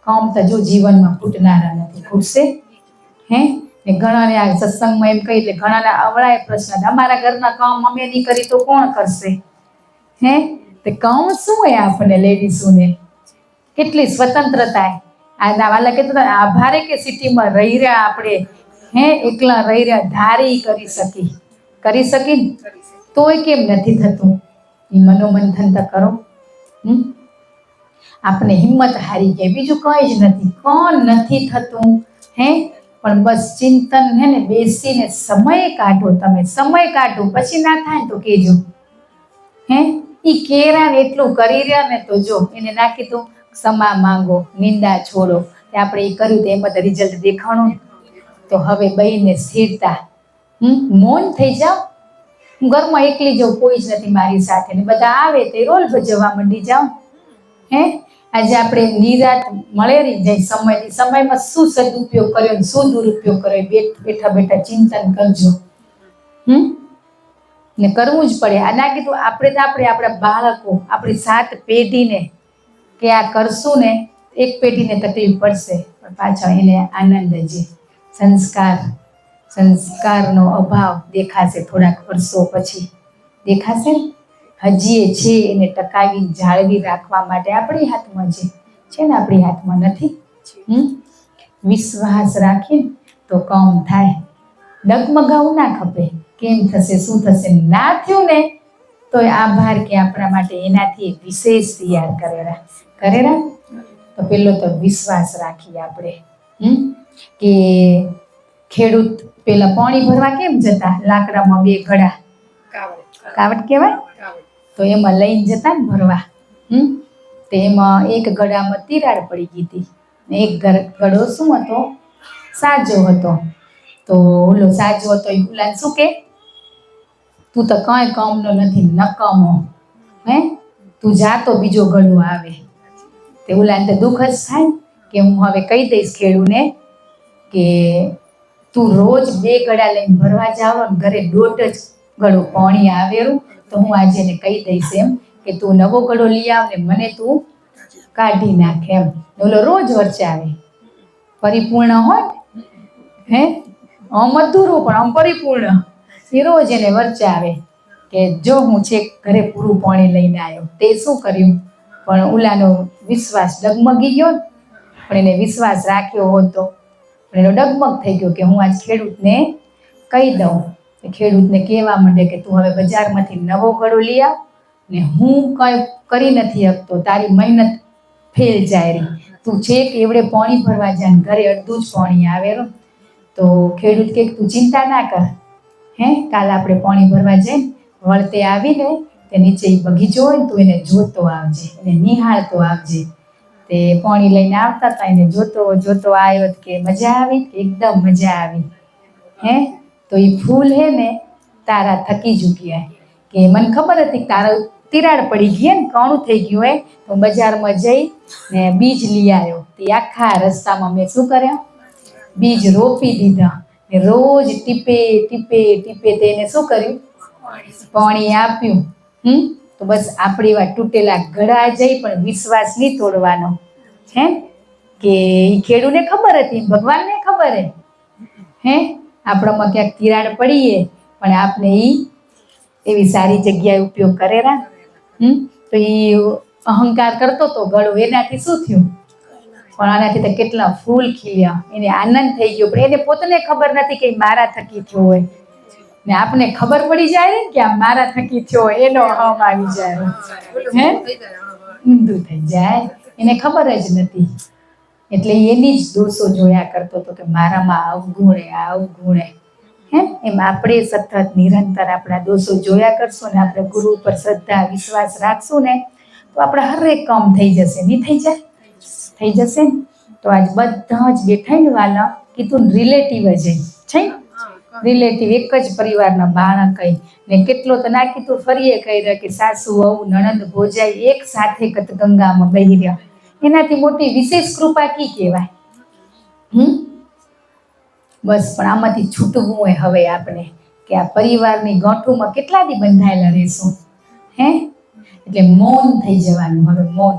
કામ. તો જો જીવનમાં ખૂટનારા નથી, ખૂટશે. હે ને ઘણાને આ સત્સંગમાં એમ કહી એટલે ઘણાના અવળાય પ્રશ્ન, અમારા ઘરના કામ અમે નહીં કરી તો કોણ કરશે? હે તે કામ શું હોય આપણને લેડીસોને? કેટલી સ્વતંત્રતા. આના વાલા કહેતા આભારે કે સિટીમાં રહી રહ્યા આપણે, હે એકલા રહી રહ્યા, ધારી કરી શકી તોય કેમ નથી થતું? એ મનોમંથન તો કરો. આપણે હિંમત હારી ગયા, બીજું કંઈ જ નથી. કોણ નથી થતું? હે પણ બસ ચિંતન હે ને બેસીને સમય કાઢો. તમે સમય કાઢો, પછી ના થાય તો કેજો. હે ઈ કેરા ને એટલું કરી રહ્યા ને તો જો એને ના કીધું ક્ષમા માંગો, નિંદા છોડો. આપણે એ કર્યું તો એમાં રિઝલ્ટ દેખાણું. તો હવે બહીને સ્થિરતા, મૌન થઈ જાઓ. હું ઘરમાં એકલી જાઉં, કોઈ જ નથી મારી સાથે, ને બધા આવે તો રોલ ભજવવા માંડી જાઓ. હે આજે આપણે નિરાત મળેલી જાય સમયમાં શું સદુપયોગ કર્યો, શું દુરુપયોગ કર્યો, બેઠા બેઠા ચિંતન કરજો. ને કરવું જ પડે. આ ના કીધું આપણે આપણા બાળકો, આપણી 7 પેઢીને કે આ કરશું ને, એક પેઢીને તકલીફ પડશે પણ પાછા એને આનંદ છે. સંસ્કારનો અભાવ દેખાશે થોડાક વર્ષો પછી, દેખાશે. હજી એ છે એને ટકાવી જાળવી રાખવા માટે આપણી હાથમાં છે ને આપણી હાથમાં નથી. વિશ્વાસ રાખીને તો કામ થાય. ડગમગાવું ના ખપે, કેમ થશે શું થશે, ના થયું ને તો આભાર કે આપણા માટે એનાથી એક વિશેષ તૈયાર કરેલા. તો પેલો તો વિશ્વાસ રાખીએ આપણે. કે ખેડૂત પેલા પાણી ભરવા કેમ જતા, લાકડામાં 2 ઘડા, કાવડ કહેવાય, તો એમાં લઈને જતા ને ભરવા. તો એમાં એક ગળામાં તિરાડ પડી ગઈ હતી ને એક ગળો શું હતો, સાજો હતો. તો ઓલો સાજો હતો એ ઓલાને શું કે, તું તો કાંઈ કામનો નથી, નકામો, તું જા તો બીજો ગળો આવે. તે ઓલાને તો દુઃખ જ થાય કે હું હવે કહી દઈશ ખેડૂને કે તું રોજ 2 ગળા લઈને ભરવા જાવ ને ઘરે 1.5 જ ગળો પાણી આવેલું, તો હું આજે એને કહી દઈશ એમ કે તું નવો ગળો લઈ આવ ને મને તું કાઢી નાખ એમ. ઓલો રોજ વરચાવે, પરિપૂર્ણ હોય આમ અધૂરું પણ આમ પરિપૂર્ણ, એ રોજ એને વરચાવે કે જો હું છેક ઘરે પૂરું પાણી લઈને આવ્યો. તે શું કર્યું, પણ ઓલાનો વિશ્વાસ ડગમગી ગયો, પણ એને વિશ્વાસ રાખ્યો હોત તો પણ એનો ડગમગ થઈ ગયો કે હું આજ ખેડૂતને કહી દઉં. ખેડૂતને કહેવા માંડે કે તું હવે બજારમાંથી નવો ગળો લઈ આવ ને હું કંઈ કરી નથી શકતો, તારી મહેનત ફેલ જાય રહી, તું છેક એવડે પાણી ભરવા જાય ને ઘરે અડધું જ પાણી આવેલું. તો ખેડૂત કે તું ચિંતા ના કર, કાલ આપણે પાણી ભરવા જઈને વળતે આવીને તે નીચે બગીચો હોય ને તું એને જોતો આવજે, એને નિહાળતો આવજે. તે પાણી લઈને આવતા હતા, એને જોતો આવ્યો કે મજા આવી, એકદમ મજા આવી. તો એ ફૂલ હે ને તારા થકી ચૂક્યા, કે મને ખબર હતી કે તારા તિરાડ પડી ગઈ ને કાણું થઈ ગયું હોય, તો બજારમાં જઈ ને બીજ લઈ આવ્યો. તે આખા રસ્તામાં મેં શું કર્યા, બીજ રોપી દીધા ને રોજ ટીપે તેને શું કર્યું, પાણી આપ્યું. તો બસ આપણી વાત તૂટેલા ગળા જઈ પણ વિશ્વાસ નહીં તોડવાનો. કે એ ખેડૂને ખબર હતી, ભગવાનને ખબર હે આપણામાં ક્યાંક તિરાડ પડીએ પણ આપણે એવી સારી જગ્યાએ ઉપયોગ કરેલા. તો એ અહંકાર કરતો તો ગળો, એનાથી શું થયું, પણ આનાથી તો કેટલા ફૂલ ખીલ્યા, એને આનંદ થઈ ગયો. પણ એને પોતાને ખબર નથી કે મારા થકી થયો હોય, ને આપને ખબર પડી જાય ને કે આ મારા થકી થયો હોય, એનો અહમ આવી જાય, ઊંધું થઈ જાય, એને ખબર જ નથી. એટલે એની જ દોષો જોયા કરતો હતો કે મારામાં અવગુણે આ અવગુણે. એમ આપણે સતત નિરંતર આપણા દોષો જોયા કરશું ને આપણે ગુરુ ઉપર શ્રદ્ધા વિશ્વાસ રાખશું ને તો આપણે હરેક કામ થઈ જશે. નહીં થઈ જાય? થઈ જશે ને. તો આજ બધા જ બેઠા ને વાલા કીધું રિલેટિવ જ છે, રિલેટિવ એક જ પરિવારના બાળક ને કેટલો તો ના કીધું ફરીએ કહી રહ્યા કે સાસુ વહુ નણંદ ભોજાઈ એક સાથે ગંગામાં બહી રહ્યા. એનાથી મોટી વિશેષ કૃપા કી કહેવાય. બસ પણ આમાંથી છૂટવું હોય હવે આપણે કે આ પરિવારની ગાંઠોમાં કેટલા દી બંધાયેલા રહેશું. એટલે મૌન થઈ જવાનું, હવે મૌન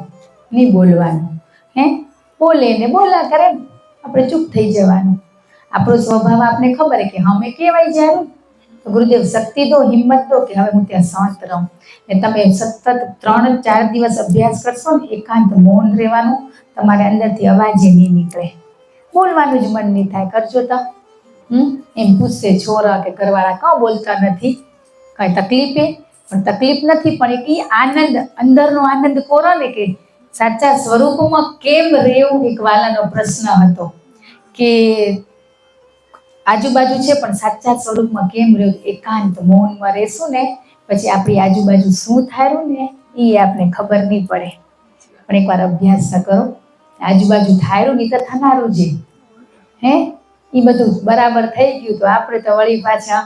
નહીં બોલવાનું. બોલે ને બોલા કરે, આપણે ચૂપ થઈ જવાનું. આપણો સ્વભાવ આપણે ખબર કે અમે કહેવાય જ્યારે તો ગુરુદેવ શક્તિ દો, હિંમત દો કે હવે હું ત્યાં શાંત રહું. ને તમે સતત 3-4 દિવસ અભ્યાસ કરશો ને, એકાંત મૌન રહેવાનું, તમારે અંદરથી અવાજ નહીં નીકળે, બોલવાનું જ મન નહીં થાય. કરજો તો એમ પૂછશે છોરા કે ઘરવાળા કાં બોલતા નથી, કાંઈ તકલીફે? પણ તકલીફ નથી, પણ એક આનંદ, અંદરનો આનંદ કોરો ને કે સાચા સ્વરૂપમાં કેમ રહેવું. એક વાલાનો પ્રશ્ન હતો કે આજુબાજુ છે પણ સાચા સ્વરૂપમાં કેમ રહેવું. એકાંત મૌનમાં રહેશું ને પછી આપણી આજુબાજુ શું થાયું ને એ આપણે ખબર નહીં પડે. પણ એકવાર અભ્યાસ કરો, આજુબાજુ થાયું નહીં તો થનારું છે. એ બધું બરાબર થઈ ગયું તો આપણે તો વળી પાછા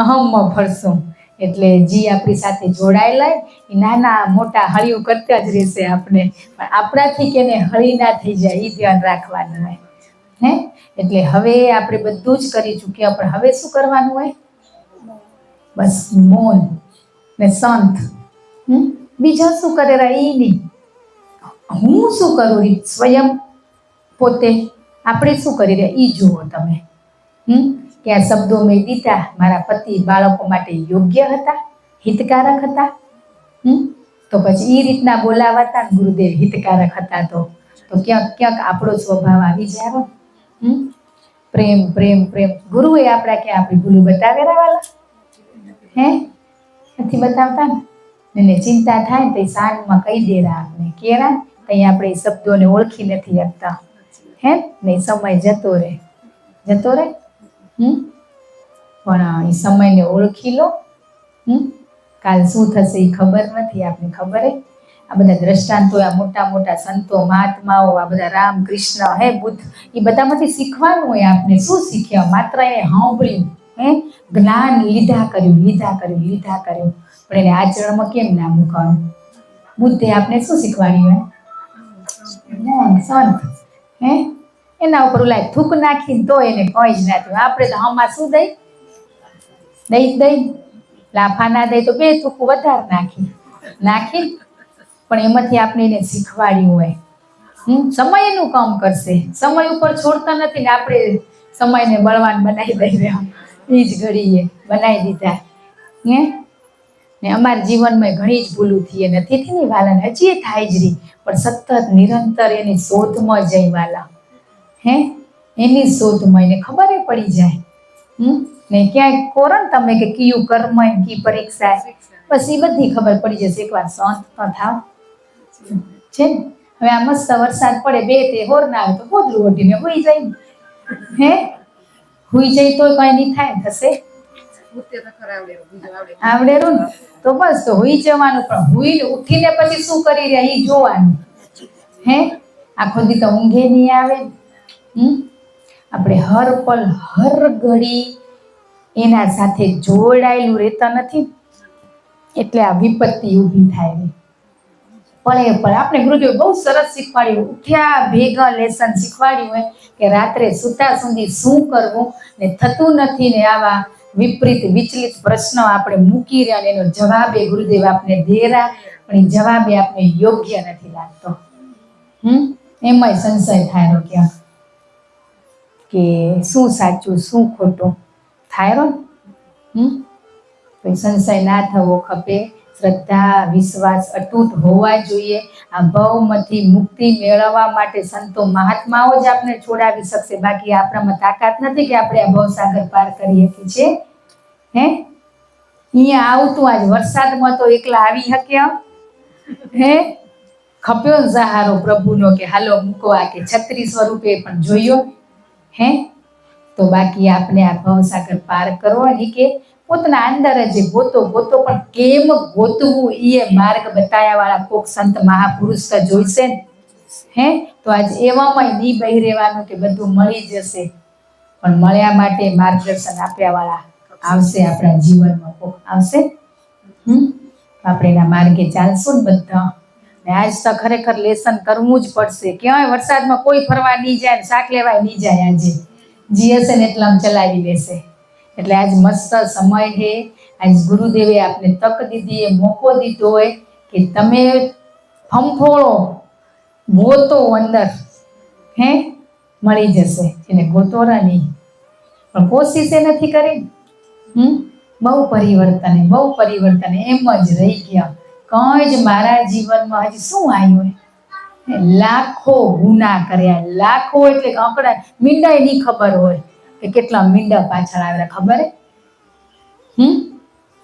અહમમાં ફરશું. એટલે જી આપણી સાથે જોડાયેલા એ નાના મોટા હળિયું કરતા જ રહેશે આપણે, પણ આપણાથી કે હળી ના થઈ જાય એ ધ્યાન રાખવાનું હોય. એટલે હવે આપણે બધું જ કરી ચૂક્યા, પણ હવે શું કરવાનું હોય? બસ મૌન ને શાંત. બીજા શું કરેલા એ નહીં, હું શું કરું સ્વયં પોતે આપણે શું કરી રહ્યા એ જુઓ તમે. કે આ શબ્દો મેં દીધા મારા પતિ બાળકો માટે યોગ્ય હતા, હિતકારક હતા. તો પછી એ રીતના બોલાવાતા ગુરુદેવ હિતકારક હતા. તો તો ક્યાંક ક્યાંક આપણો સ્વભાવ આવી જાય. પ્રેમ પ્રેમ પ્રેમ ગુરુએ આપણા ક્યાં આપણી ભૂલું બતાવેલા વાલા? હે નથી બતાવતા ને. એને ચિંતા થાય ને તો શાનમાં કહી દેરા આપણે કેરા કઈ આપણે એ શબ્દોને ઓળખી નથી શકતા. હે ને સમય જતો રહે પણ એ સમયને ઓળખી લો. કાલ શું થશે એ ખબર નથી આપણે. ખબર હે આ બધા દ્રષ્ટાંતો, આ મોટા મોટા સંતો મહાત્માઓ, આ બધા રામ કૃષ્ણ હે બુદ્ધ, એ બધામાંથી શીખવાનું હોય. આપણે શું શીખ્યા? માત્ર એને સાંભળ્યું, જ્ઞાન લીધા કર્યું, પણ એને આચરણમાં કેમ ના મૂકવાનું? બુદ્ધે આપણે શું શીખવાડ્યું? સંત એના ઉપર ઓલા થૂક નાખીને તો એને કઈ જ ના થયું. આપણે તો આમાં શું દઈ લાફા ના દઈ તો 2 થૂકું વધારે નાખી પણ એમાંથી આપણે એને શીખવાડ્યું હોય. સમય એનું કામ કરશે. સમય ઉપર છોડતા નથી ને આપણે સમયને બળવાન બનાવી દઈએ. એ જ ઘડીએ બનાવી દીધા. ને અમારા જીવનમાં ઘણી જ ભૂલું થઈ નથી થતી વાલા, હજી થાય જ રહી, પણ સતત નિરંતર એની શોધમાં જઈ વાલા. એની શોધમાં એને ખબર પડી જાય. ને ક્યાંય કોરો ને તમે કે કયું કર્મ કી પરીક્ષા, બસ એ બધી ખબર પડી જશે એકવાર શાંત તો થાવ છે ને. હવે આ મસ્ત વરસાદ પડે 2 તે હોર ના આવે તો ગોદડું ઓઢીને હોઈ જાય. હોઈ જાય તો કઈ નહીં થાય. થશે આવડેરું ને તો બસ તો હોઈ જવાનું. પણ હોઈને ઉઠીને પછી શું કરી રહ્યા એ જોવાનું. આખો દી તો ઊંઘે નહીં આવે. આપણે હર પલ હર ઘડી એના સાથે જોડાયેલું રહેતા નથી, એટલે આ વિપત્તિ ઊભી થાય. પણ આપણે ગુરુદેવ બહુ સરસ શીખવાડ્યું. ઉઠ્યા ભેગા લેસન શીખવાડ્યું હોય કે રાત્રે સૂતા સુધી શું કરવું ને થતું નથી. ને આવા વિપરીત વિચલિત પ્રશ્નો આપણે મૂકી રહ્યા અને એનો જવાબ એ ગુરુદેવ આપને દેરા, પણ એ જવાબ એ આપને યોગ્ય નથી લાગતો. એમાંય સંશય થાય ક્યાં કે શું સાચું શું ખોટું થાય. સંશય ના થવો ખપે. શ્રદ્ધા વિશ્વાસ અતૂટ હોવા જોઈએ. આ ભવમાંથી મુક્તિ મેળવવા માટે સંતો મહાત્માઓ જ આપણે છોડાવી શકશે. બાકી આપણામાં તાકાત નથી કે આપણે આ ભવસાગર પાર કરી શકીએ છીએ. અહીંયા આવતું આજ વરસાદમાં તો એકલા આવી શક્યા. ખપ્યો સહારો પ્રભુનો કે હાલો મૂકવા કે છત્રી સ્વરૂપે પણ જોયો. તો બાકી આપણે આ ભવસાગર પાર કરવાની કે પોતાના અંદર જ ગોતો પણ કેમ ગોતવું એ માર્ગ બતાવ્યા વાળા કોક સંત મહાપુરુષ તો જોઈશે ને. તો આજ એવામાં નહીં બહી રહેવાનું કે બધું મળી જશે, પણ મળ્યા માટે માર્ગદર્શન આપ્યા વાળા આવશે આપણા જીવનમાં. કોક આવશે. આપણે એના માર્ગે ચાલશું ને બધા. ને આજ તો ખરેખર લેસન કરવું જ પડશે. ક્યાંય વરસાદમાં કોઈ ફરવા નહીં જાય, શાક લેવાય નહીં જાય. આજે જી હશે ને એટલા ચલાવી લેશે. એટલે આજ મસ્ત સમય છે. આજ ગુરુદેવે આપને તક દીધી, એ મોકો દીધો હોય કે તમે ફંફોળો, ગોતો અંદર. મળી જશે. એને ગોતોરા નહીં પણ કોશિશ એ નથી કરી. બહુ પરિવર્તન એમ જ રહી ગયા. કંઈ જ મારા જીવનમાં હજી શું આવ્યું? લાખો ગુના કર્યા. લાખો એટલે આંકડા મીંડાય નહીં ખબર હોય કે કેટલા મીંડા પાછળ આવેલા. ખબર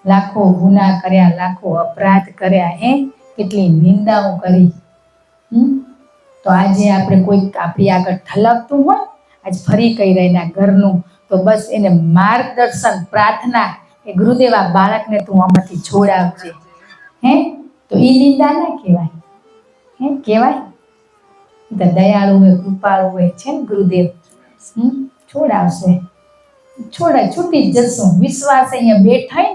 લાખો ગુના કર્યા, લાખો અપરાધ કર્યા. કેટલી નિંદાઓ કરી. તો આજે આપણે કોઈ આપણી આગળ ઠલકતું હોય, આજ ફરી કહી રહ્યા ઘરનું, તો બસ એને માર્ગદર્શન પ્રાર્થના કે ગુરુદેવ આ બાળકને તું આમાંથી છોડાવજે. તો એ નિંદા ના કહેવાય. કહેવાય તો દયાળુ હોય, કૃપાળુ હોય છે ને ગુરુદેવ. છોડાવશે. છૂટી જ જશું. વિશ્વાસ અહીંયા બેઠા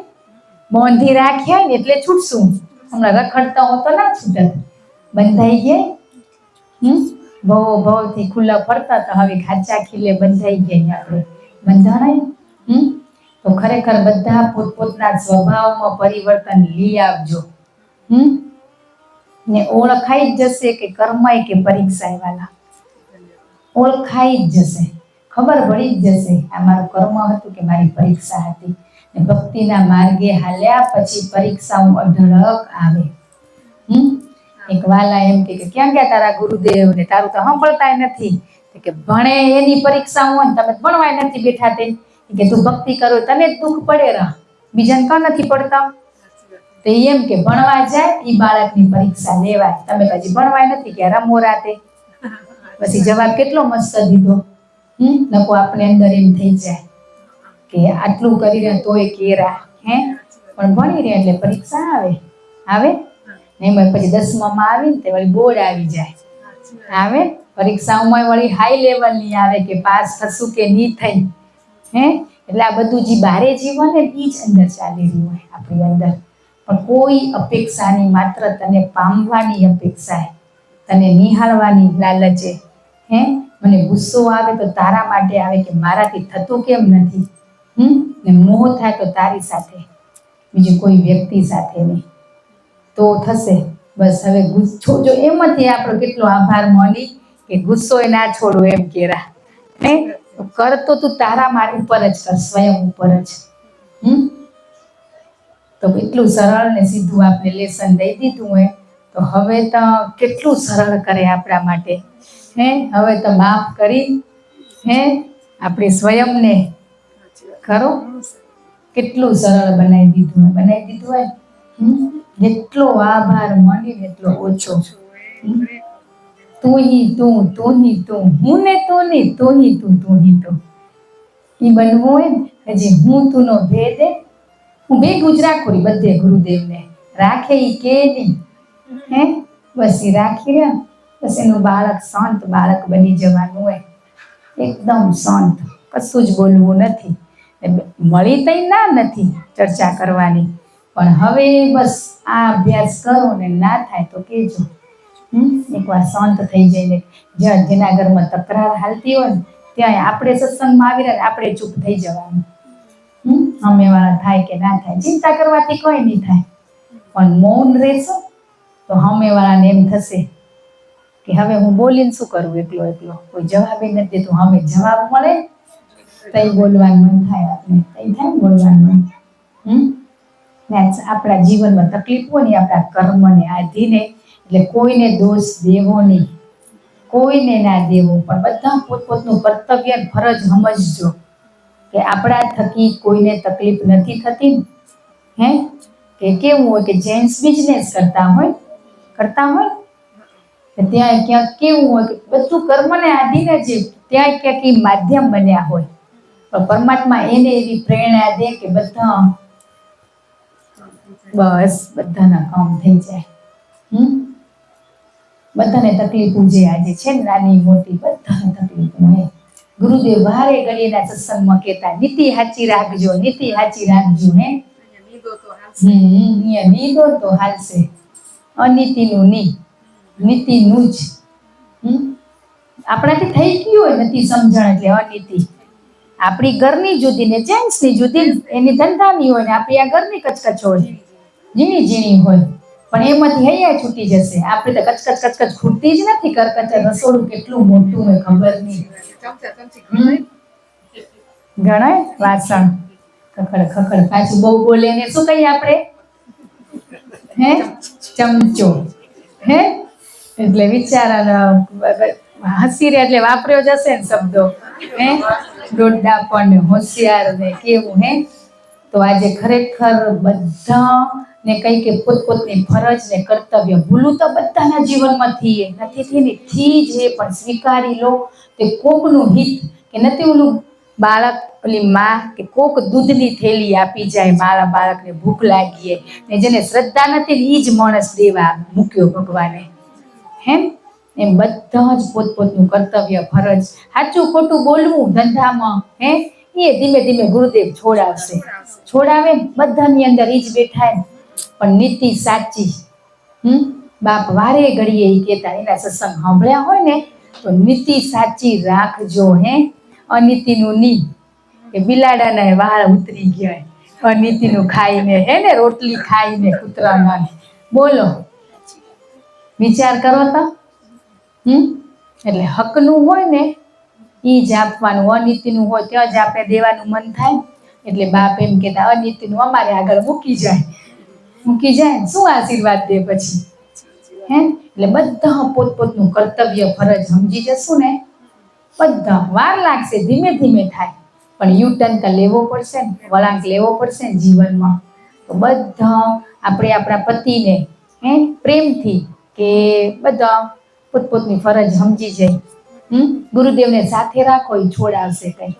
બાંધી રાખ્યા ને એટલે છૂટશું. હમણાં રખડતા હો તો ના છૂટત. બંધાઈ ગયા. ભવથી ખુલ્લા ફરતા તો હવે ખાચા ખીલે બંધાઈ ગયા. આપણે બંધાણાય. તો ખરેખર બધા પોતપોતના સ્વભાવમાં પરિવર્તન લઈ આવજો. ને ઓળખાઈ જ જશે કે કર્મય કે પરીક્ષા વાલા. ઓળખાઈ જ જશે. ખબર પડી જ જશે આ મારું કર્મ હતું કે મારી પરીક્ષા હતી. ને ભક્તિના માર્ગે હાલ્યા પછી પરીક્ષાઓ અઢળક આવે. એક વાલા એમ કે ક્યાં ગયા તારા ગુરુદેવ ને તારું તો સાંભળતાય નથી. કે ભણે એની પરીક્ષા હોય ને તમે ભણવાય નથી બેઠા તે કે તું ભક્તિ કરો તને જ દુઃખ પડે રહ બીજાને કાં નથી પડતા. તો એમ કે ભણવા જાય એ બાળકની પરીક્ષા લેવાય તમે પછી ભણવાય નથી કે રમો રાતે. પછી જવાબ કેટલો મસ્ત દીધો. નકો આપણે અંદર એમ થઈ જાય કે આટલું કરી રહ્યા તોય કેરા પણ ભણી રહ્યા એટલે પરીક્ષા આવે ને એમાં પછી 10માં આવીને તે વળી બોર્ડ આવી જાય આવે. પરીક્ષાઓમાં વળી હાઈ લેવલની આવે કે પાસ થશું કે નહીં થઈ એટલે આ બધું જે બારે જીવન ને એ જ અંદર ચાલી રહ્યું હોય આપણી અંદર. પણ કોઈ અપેક્ષાની માત્ર તને પામવાની અપેક્ષા તને નિહાળવાની લાલચે મને ગુસ્સો આવે તો તારા માટે આવે કે મારાથી થતું કેમ નથી ને મોહ થાય તો તારી સાથે બીજી કોઈ વ્યક્તિ સાથે નહીં તો થશે. બસ હવે ગુસ્સો જો એમાંથી આપણો કેટલો આભાર માની કે ગુસ્સો એ ના છોડો એમ કેરા કરતો તું તારા મારી ઉપર જ કર સ્વયં ઉપર જ. તો એટલું સરળ ને સીધું આપણે લેસન દઈ દીધું હોય તો હવે તો કેટલું સરળ કરે આપણા માટે હવે તો માફ કરી આપણે સ્વયંને ખરો કેટલું સરળ બનાવી દીધું હોય જેટલો આભાર માની એટલો ઓછો. તું હી તું હું ને તું નહીં તું હી તું એ બનવું હોય ને હજી હું તું નો ભેદ હું ભેગું જ રાખું બધે ગુરુદેવને રાખે ઈ કે નહીં બસ એ રાખી રહ્યા બસ એનું બાળક શાંત બાળક બની જવાનું હોય એકદમ શાંત કશું જ બોલવું નથી. મળી તઈ ના નથી ચર્ચા કરવાની પણ હવે બસ આ અભ્યાસ કરો ને ના થાય તો કહેજો. એકવાર શાંત થઈ જઈને જેના ઘરમાં તકરાર હાલતી હોય ને ત્યાં આપણે સત્સંગમાં આવી રહ્યા આપણે ચૂપ થઈ જવાનું. સામેવાળા થાય કે ના થાય ચિંતા કરવાથી કોઈ નહીં થાય પણ મૌન રહેશો તો સામેવાળાને એમ થશે કે હવે હું બોલીને શું કરું એકલો કોઈ જવાબ નથી દેતું. સામે જવાબ મળે તઈ બોલવાનું મન થાય આપણે તઈ થાય બોલવાનું મન. આપણા જીવનમાં તકલીફ હોય ને આપણા કર્મને આધીને એટલે કોઈને દોષ દેવો નહીં કોઈને ના દેવો પણ બધા પોતપોતનું કર્તવ્ય ફરજ સમજજો કે આપણા થકી કોઈને તકલીફ નથી થતી કે કેવું હોય કે જેન્ટ્સ બિઝનેસ કરતા હોય ત્યાં ક્યાંક કેવું હોય કે બધું કર્મને આધીને જ ત્યાં ક્યાંક એ માધ્યમ બન્યા હોય પણ પરમાત્મા એને એવી પ્રેરણા દે કે બધા બસ બધાના કામ થઈ જાય. બધાને તકલીફો જે આજે છે ને નાની મોટી બધાને તકલીફો હોય. ગુરુદેવ વારે ઘડીના સત્સંગમાં કહેતા નીતિ હાચી રાખજો નીદો તો હાલશે અનીતિનું નહીં નીતિનું જ. આપણાથી થઈ ગયું હોય નથી સમજણ એટલે અનીતિ. આપણી ઘરની જુદી ને જેન્ટ્સની જુદી એની ધંધાની હોય ને આપણી આ ઘરની કચકચ હોય ઝીણી હોય પણ એમાંથી હૈયા છૂટી જશે. આપણે તો કચકચ ખૂટતી જ નથી. કરકચર રસોડું કેટલું મોટું હોય ખબર નહીં ગણાય વાસણ ખખડ પાછું બહુ બોલે ને શું કહીએ આપણે ચમચો એટલે વિચારા હસી રે એટલે વાપર્યો જશે ને શબ્દો દોડડા પણ હોશિયાર ને કેવું તો આજે ખરેખર બધા ને કઈ કે પોતપોતની ફરજ ને કર્તવ્ય ભૂલું તો બધાના જીવનમાં થઈએ નથી જ પણ સ્વીકારી લો કે કોકનું હિત કે નથી ઓલું બાળક ઓલી માં કે કોક દૂધની થેલી આપી જાય મારા બાળકને ભૂખ લાગીએ ને જેને શ્રદ્ધા નથી ને એ જ માણસ દેવા મૂક્યો ભગવાને એમ બધા જ પોતપોતનું કર્તવ્ય ફરજ સાચું ખોટું બોલવું ધંધામાં એ ધીમે ધીમે ગુરુદેવ છોડાવે બધાની અંદર ઈ જ બેઠા પણ નીતિ સાચી. બાપ વારે ઘડીએ એ કહેતા એના સત્સંગ સાંભળ્યા હોય ને તો નીતિ સાચી રાખજો અનીતિનું નહીં કે બિલાડાના વાળ ઉતરી ગયા અનીતિનું ખાઈને રોટલી ખાઈને કૂતરાના બોલો વિચાર કરો તો એટલે હકનું હોય ને એ જ આપવાનું અનીતિનું હોય ત્યાં જ આપણે દેવાનું મન થાય. એટલે બાપ એમ કહેતા અનીતિનું અમારે આગળ મૂકી જાય શું આશીર્વાદ દે પછી હે એટલે બધા પોતપોતનું કર્તવ્ય ફરજ સમજી જશું ને, બધા વાર લાગશે, ધીમે ધીમે થાય, પણ યુટર્ન તો લેવો પડશે ને, વળાંક લેવો પડશે ને જીવનમાં. તો બધા આપણે આપણા પતિને પ્રેમથી કે બધા પોતપોતની ફરજ સમજી જાય. ગુરુદેવને સાથે રાખો, એ છોડાવશે કઈ.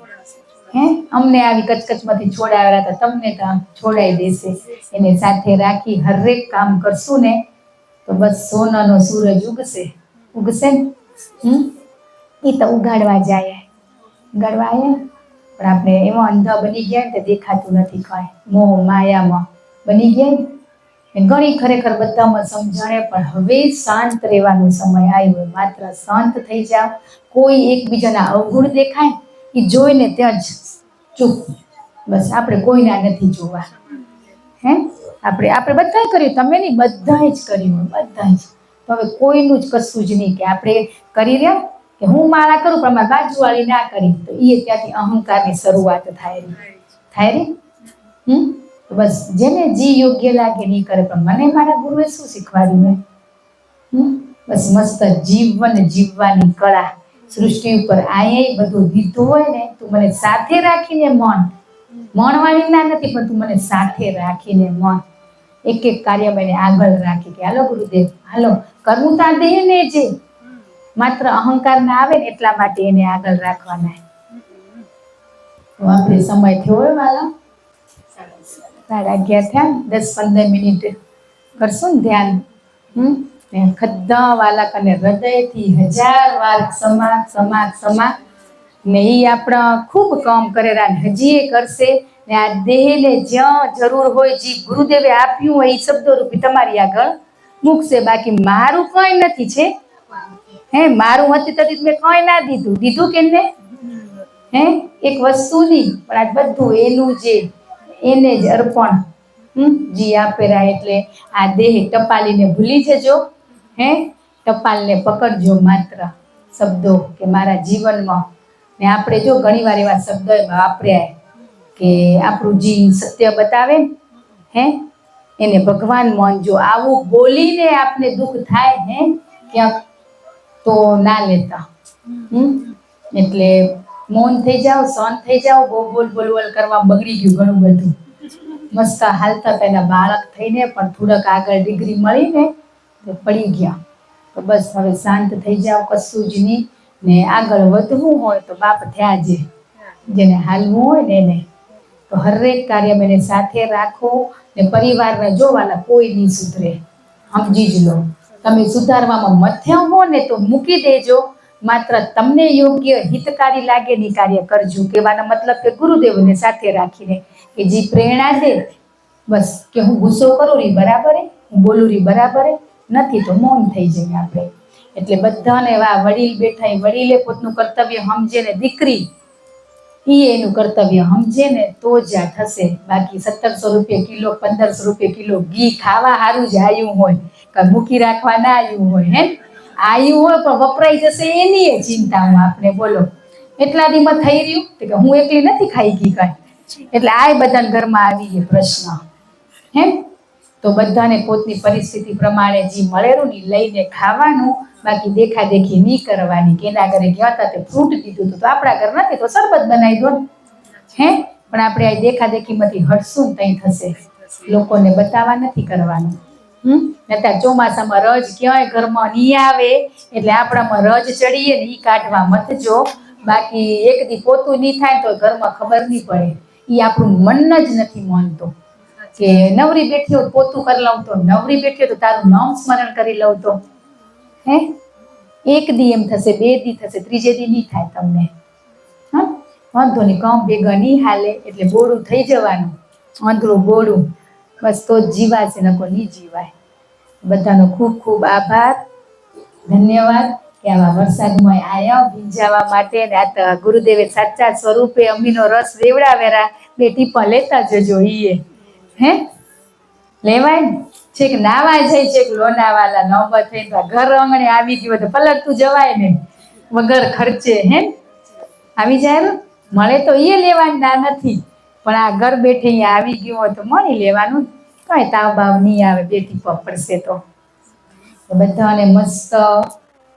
અમને આવી કચકચમાંથી છોડાવ્યા હતા, તમને તો છોડાઈ દેશે. એને સાથે રાખી હરેક કામ કરશું ને તો બસ સોનાનો સૂરજ ઉગશે ને. એ તો ઉગાડવા જાય, ઉગાડવા આવ્યા, પણ આપણે એમાં અંધા બની ગયા ને, દેખાતું નથી કાંઈ, મોહ માયામાં બની ગયા ને. ઘણી ખરેખર બધામાં સમજાણે, પણ હવે શાંત રહેવાનો સમય આવ્યો. માત્ર શાંત થઈ જાવ. કોઈ એકબીજાના અવગુણ દેખાય એ જોઈને ત્યાં જ ચૂપ. બસ આપણે કોઈના નથી જોવા. આપણે બધાએ કર્યું, તમે નહીં, બધાએ જ કર્યું, બધા જ. તો હવે કોઈનું જ કશું જ નહીં કે આપણે કરી રહ્યા કે હું મારા કરું પણ મારા બાજુવાળી ના કરી, તો એ ત્યાંથી અહંકારની શરૂઆત થાય રે. તો બસ જેને જી યોગ્ય લાગે નહીં કરે, પણ મને મારા ગુરુએ શું શીખવાડ્યું ને, બસ મસ્ત જીવવાની કળા સૃષ્ટિ ઉપર આયે બધું દીધું હોય ને, તું મને સાથે રાખીને મણવાળી ના નથી, પણ તું મને સાથે રાખીને એક એક કાર્ય મને આગળ રાખી કે હાલો ગુરુદેવ હાલો, કરવું તા દે ને, જે માત્ર અહંકાર ના આવે ને એટલા માટે એને આગળ રાખવાના. તો આપણે સમય થયો હોય વાલા, 11:30 થયા, 10-15 મિનિટ કરશું ને ધ્યાન. ખદ્દા વાલા કને હૃદયથી 1000 વાર સમા ને એ આપણા ખૂબ કામ કરેલા હજી એ કરશે ને. આ દેહને જ્યાં જરૂર હોય, જે ગુરુદેવે આપ્યું હોય એ શબ્દો રૂપી તમારી આગળ મૂકશે. બાકી મારું કઈ નથી છે, મારું હતી તો મેં કઈ ના દીધું કે ને, એક વસ્તુ નહીં, પણ આ બધું એનું જે એને જ અર્પણ જી આપેલા. એટલે આ દેહ ટપાલીને ભૂલી જજો, ટપાલને પકડજો માત્ર શબ્દો કે મારા જીવનમાં. ને આપણે જો ઘણી વાર એવા શબ્દો વાપર્યા કે આપણું જી સત્ય બતાવે એને ભગવાન માનજો. આવું બોલીને આપને દુઃખ થાય ક્યાંક તો ના લેતા. એટલે મૌન થઈ જાઓ, શાંત થઈ જાઓ. બહુ બોલ કરવા બગડી ગયું ઘણું બધું. મસ્ત હાલતા પહેલા બાળક થઈને પણ થોડક આગળ ડિગ્રી મળીને પડી ગયા. તો બસ હવે શાંત થઈ જાઓ, કશું જ નહીં. ને આગળ વધવું હોય તો બાપ થયા જેને હાલવું હોય ને એને તો હરેક કાર્ય એને સાથે રાખો. ને પરિવારના જોવાના કોઈ નહીં સુધરે, સમજી જ લો. તમે સુધારવામાં મધ્યમ હો ને તો મૂકી દેજો. માત્ર તમને યોગ્ય હિતકારી લાગે ને કાર્ય કરજો. કહેવાનો મતલબ કે ગુરુદેવને સાથે રાખીને કે જે પ્રેરણા દે, બસ કે હું ગુસ્સો કરું રી બરાબર, હું બોલું રી બરાબર નથી, તો મૌન થઈ જાય આપણે. એટલે બધાને એવા વડીલ બેઠા, વડીલે પોતનું કર્તવ્ય સમજે ને, દીકરી એનું કર્તવ્ય સમજે ને તો જ આ થશે. બાકી 1700 રૂપિયા કિલો, 1500 રૂપિયા કિલો ઘી ખાવા સારું જ આવ્યું હોય, કે મૂકી રાખવા ના આવ્યું હોય, આવ્યું હોય પણ વપરાઈ જશે એની એ ચિંતામાં આપણે. બોલો એટલા દીમાં થઈ રહ્યું કે હું એકલી નથી ખાઈ ગઈ કાંઈ, એટલે આ બધાના ઘરમાં આવી ગયો પ્રશ્ન. તો બધાને પોતની પરિસ્થિતિ પ્રમાણે જે મળેલું ને લઈને ખાવાનું. બાકી દેખાદેખી નહીં કરવાની કે એના ઘરે ગયા હતા તે ફ્રૂટ દીધું હતું તો આપણા ઘર નથી તો શરબત બનાવી દો પણ આપણે આ દેખાદેખીમાંથી હટશું ને તઈ થશે. લોકોને બતાવવા નથી કરવાનું. અત્યારે ચોમાસામાં રજ ક્યાંય ઘરમાં નહીં આવે એટલે આપણામાં રજ ચડીએ ને એ કાઢવા મથજો. બાકી એક દી પોતું નહીં થાય તો ઘરમાં ખબર નહીં પડે. એ આપણું મન જ નથી માનતો કે નવરી બેઠી હોય પોતું કરી લઉં તો, નવરી બેઠી હોય તો તારું નામ સ્મરણ કરી લઉં તો. એક દી એમ થશે, 2 દી થશે, 3જે દી નહીં થાય તમને. વાંધો નહીં, કામ ભેગા નહીં હાલે એટલે બોડું થઈ જવાનું, અંધરું બોડું. બસ તો જ જીવાશે, નકો નહીં જીવાય. બધાનો ખૂબ ખૂબ આભાર, ધન્યવાદ કે આવા વરસાદમાં આયા ભીંજાવા માટે. ને આ તો ગુરુદેવે સાચા સ્વરૂપે અમીનો રસ દેવડાવેરા. 2 ટીપા લેતા જજો. લેવાય ને છેક નાવા જાય છે લોનાવાલા નંબર થઈ ઘર આંગણે આવી ગયું તો પલટતું જવાય ને વગર ખર્ચે. આવી જાય મળે તો એ લેવાની ના નથી, પણ આ ઘર બેઠે અહીંયા આવી ગયું હોય તો મળી લેવાનું. કઈ તાવ બાવ નહીં આવે, 2 ટીપા પડશે તો. બધાને મસ્ત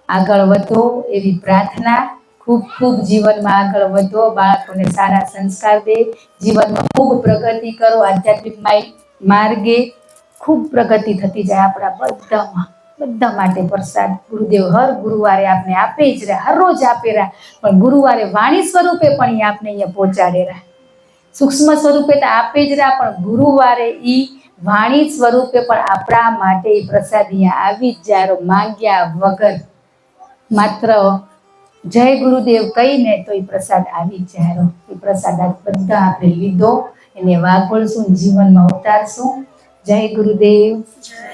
આગળ વધો એવી પ્રાર્થના. ખૂબ ખૂબ જીવનમાં આગળ વધો, બાળકોને સારા સંસ્કાર દે, જીવનમાં ખૂબ પ્રગતિ કરો, આધ્યાત્મિક માર્ગે ખૂબ પ્રગતિ થતી જાય આપણા બધામાં. બધા માટે પ્રસાદ ગુરુદેવ હર ગુરુવારે આપને આપે જ રહ્યા, હર રોજ આપે રહ્યા, પણ ગુરુવારે વાણી સ્વરૂપે પણ એ આપને અહીંયા પહોંચાડે રહ્યા. સૂક્ષ્મ સ્વરૂપે તો આપે જ રહ્યા, પણ ગુરુવારે એ વાણી સ્વરૂપે પણ આપણા માટે એ પ્રસાદ અહીંયા આવી જ જાય, માંગ્યા વગર. માત્ર જય ગુરુદેવ કહીને તો એ પ્રસાદ આવી જ જાય. એ પ્રસાદ બધા આપણે લીધો, એને વાગોળશું, જીવનમાં ઉતારશું. જય ગુરુદેવ. જય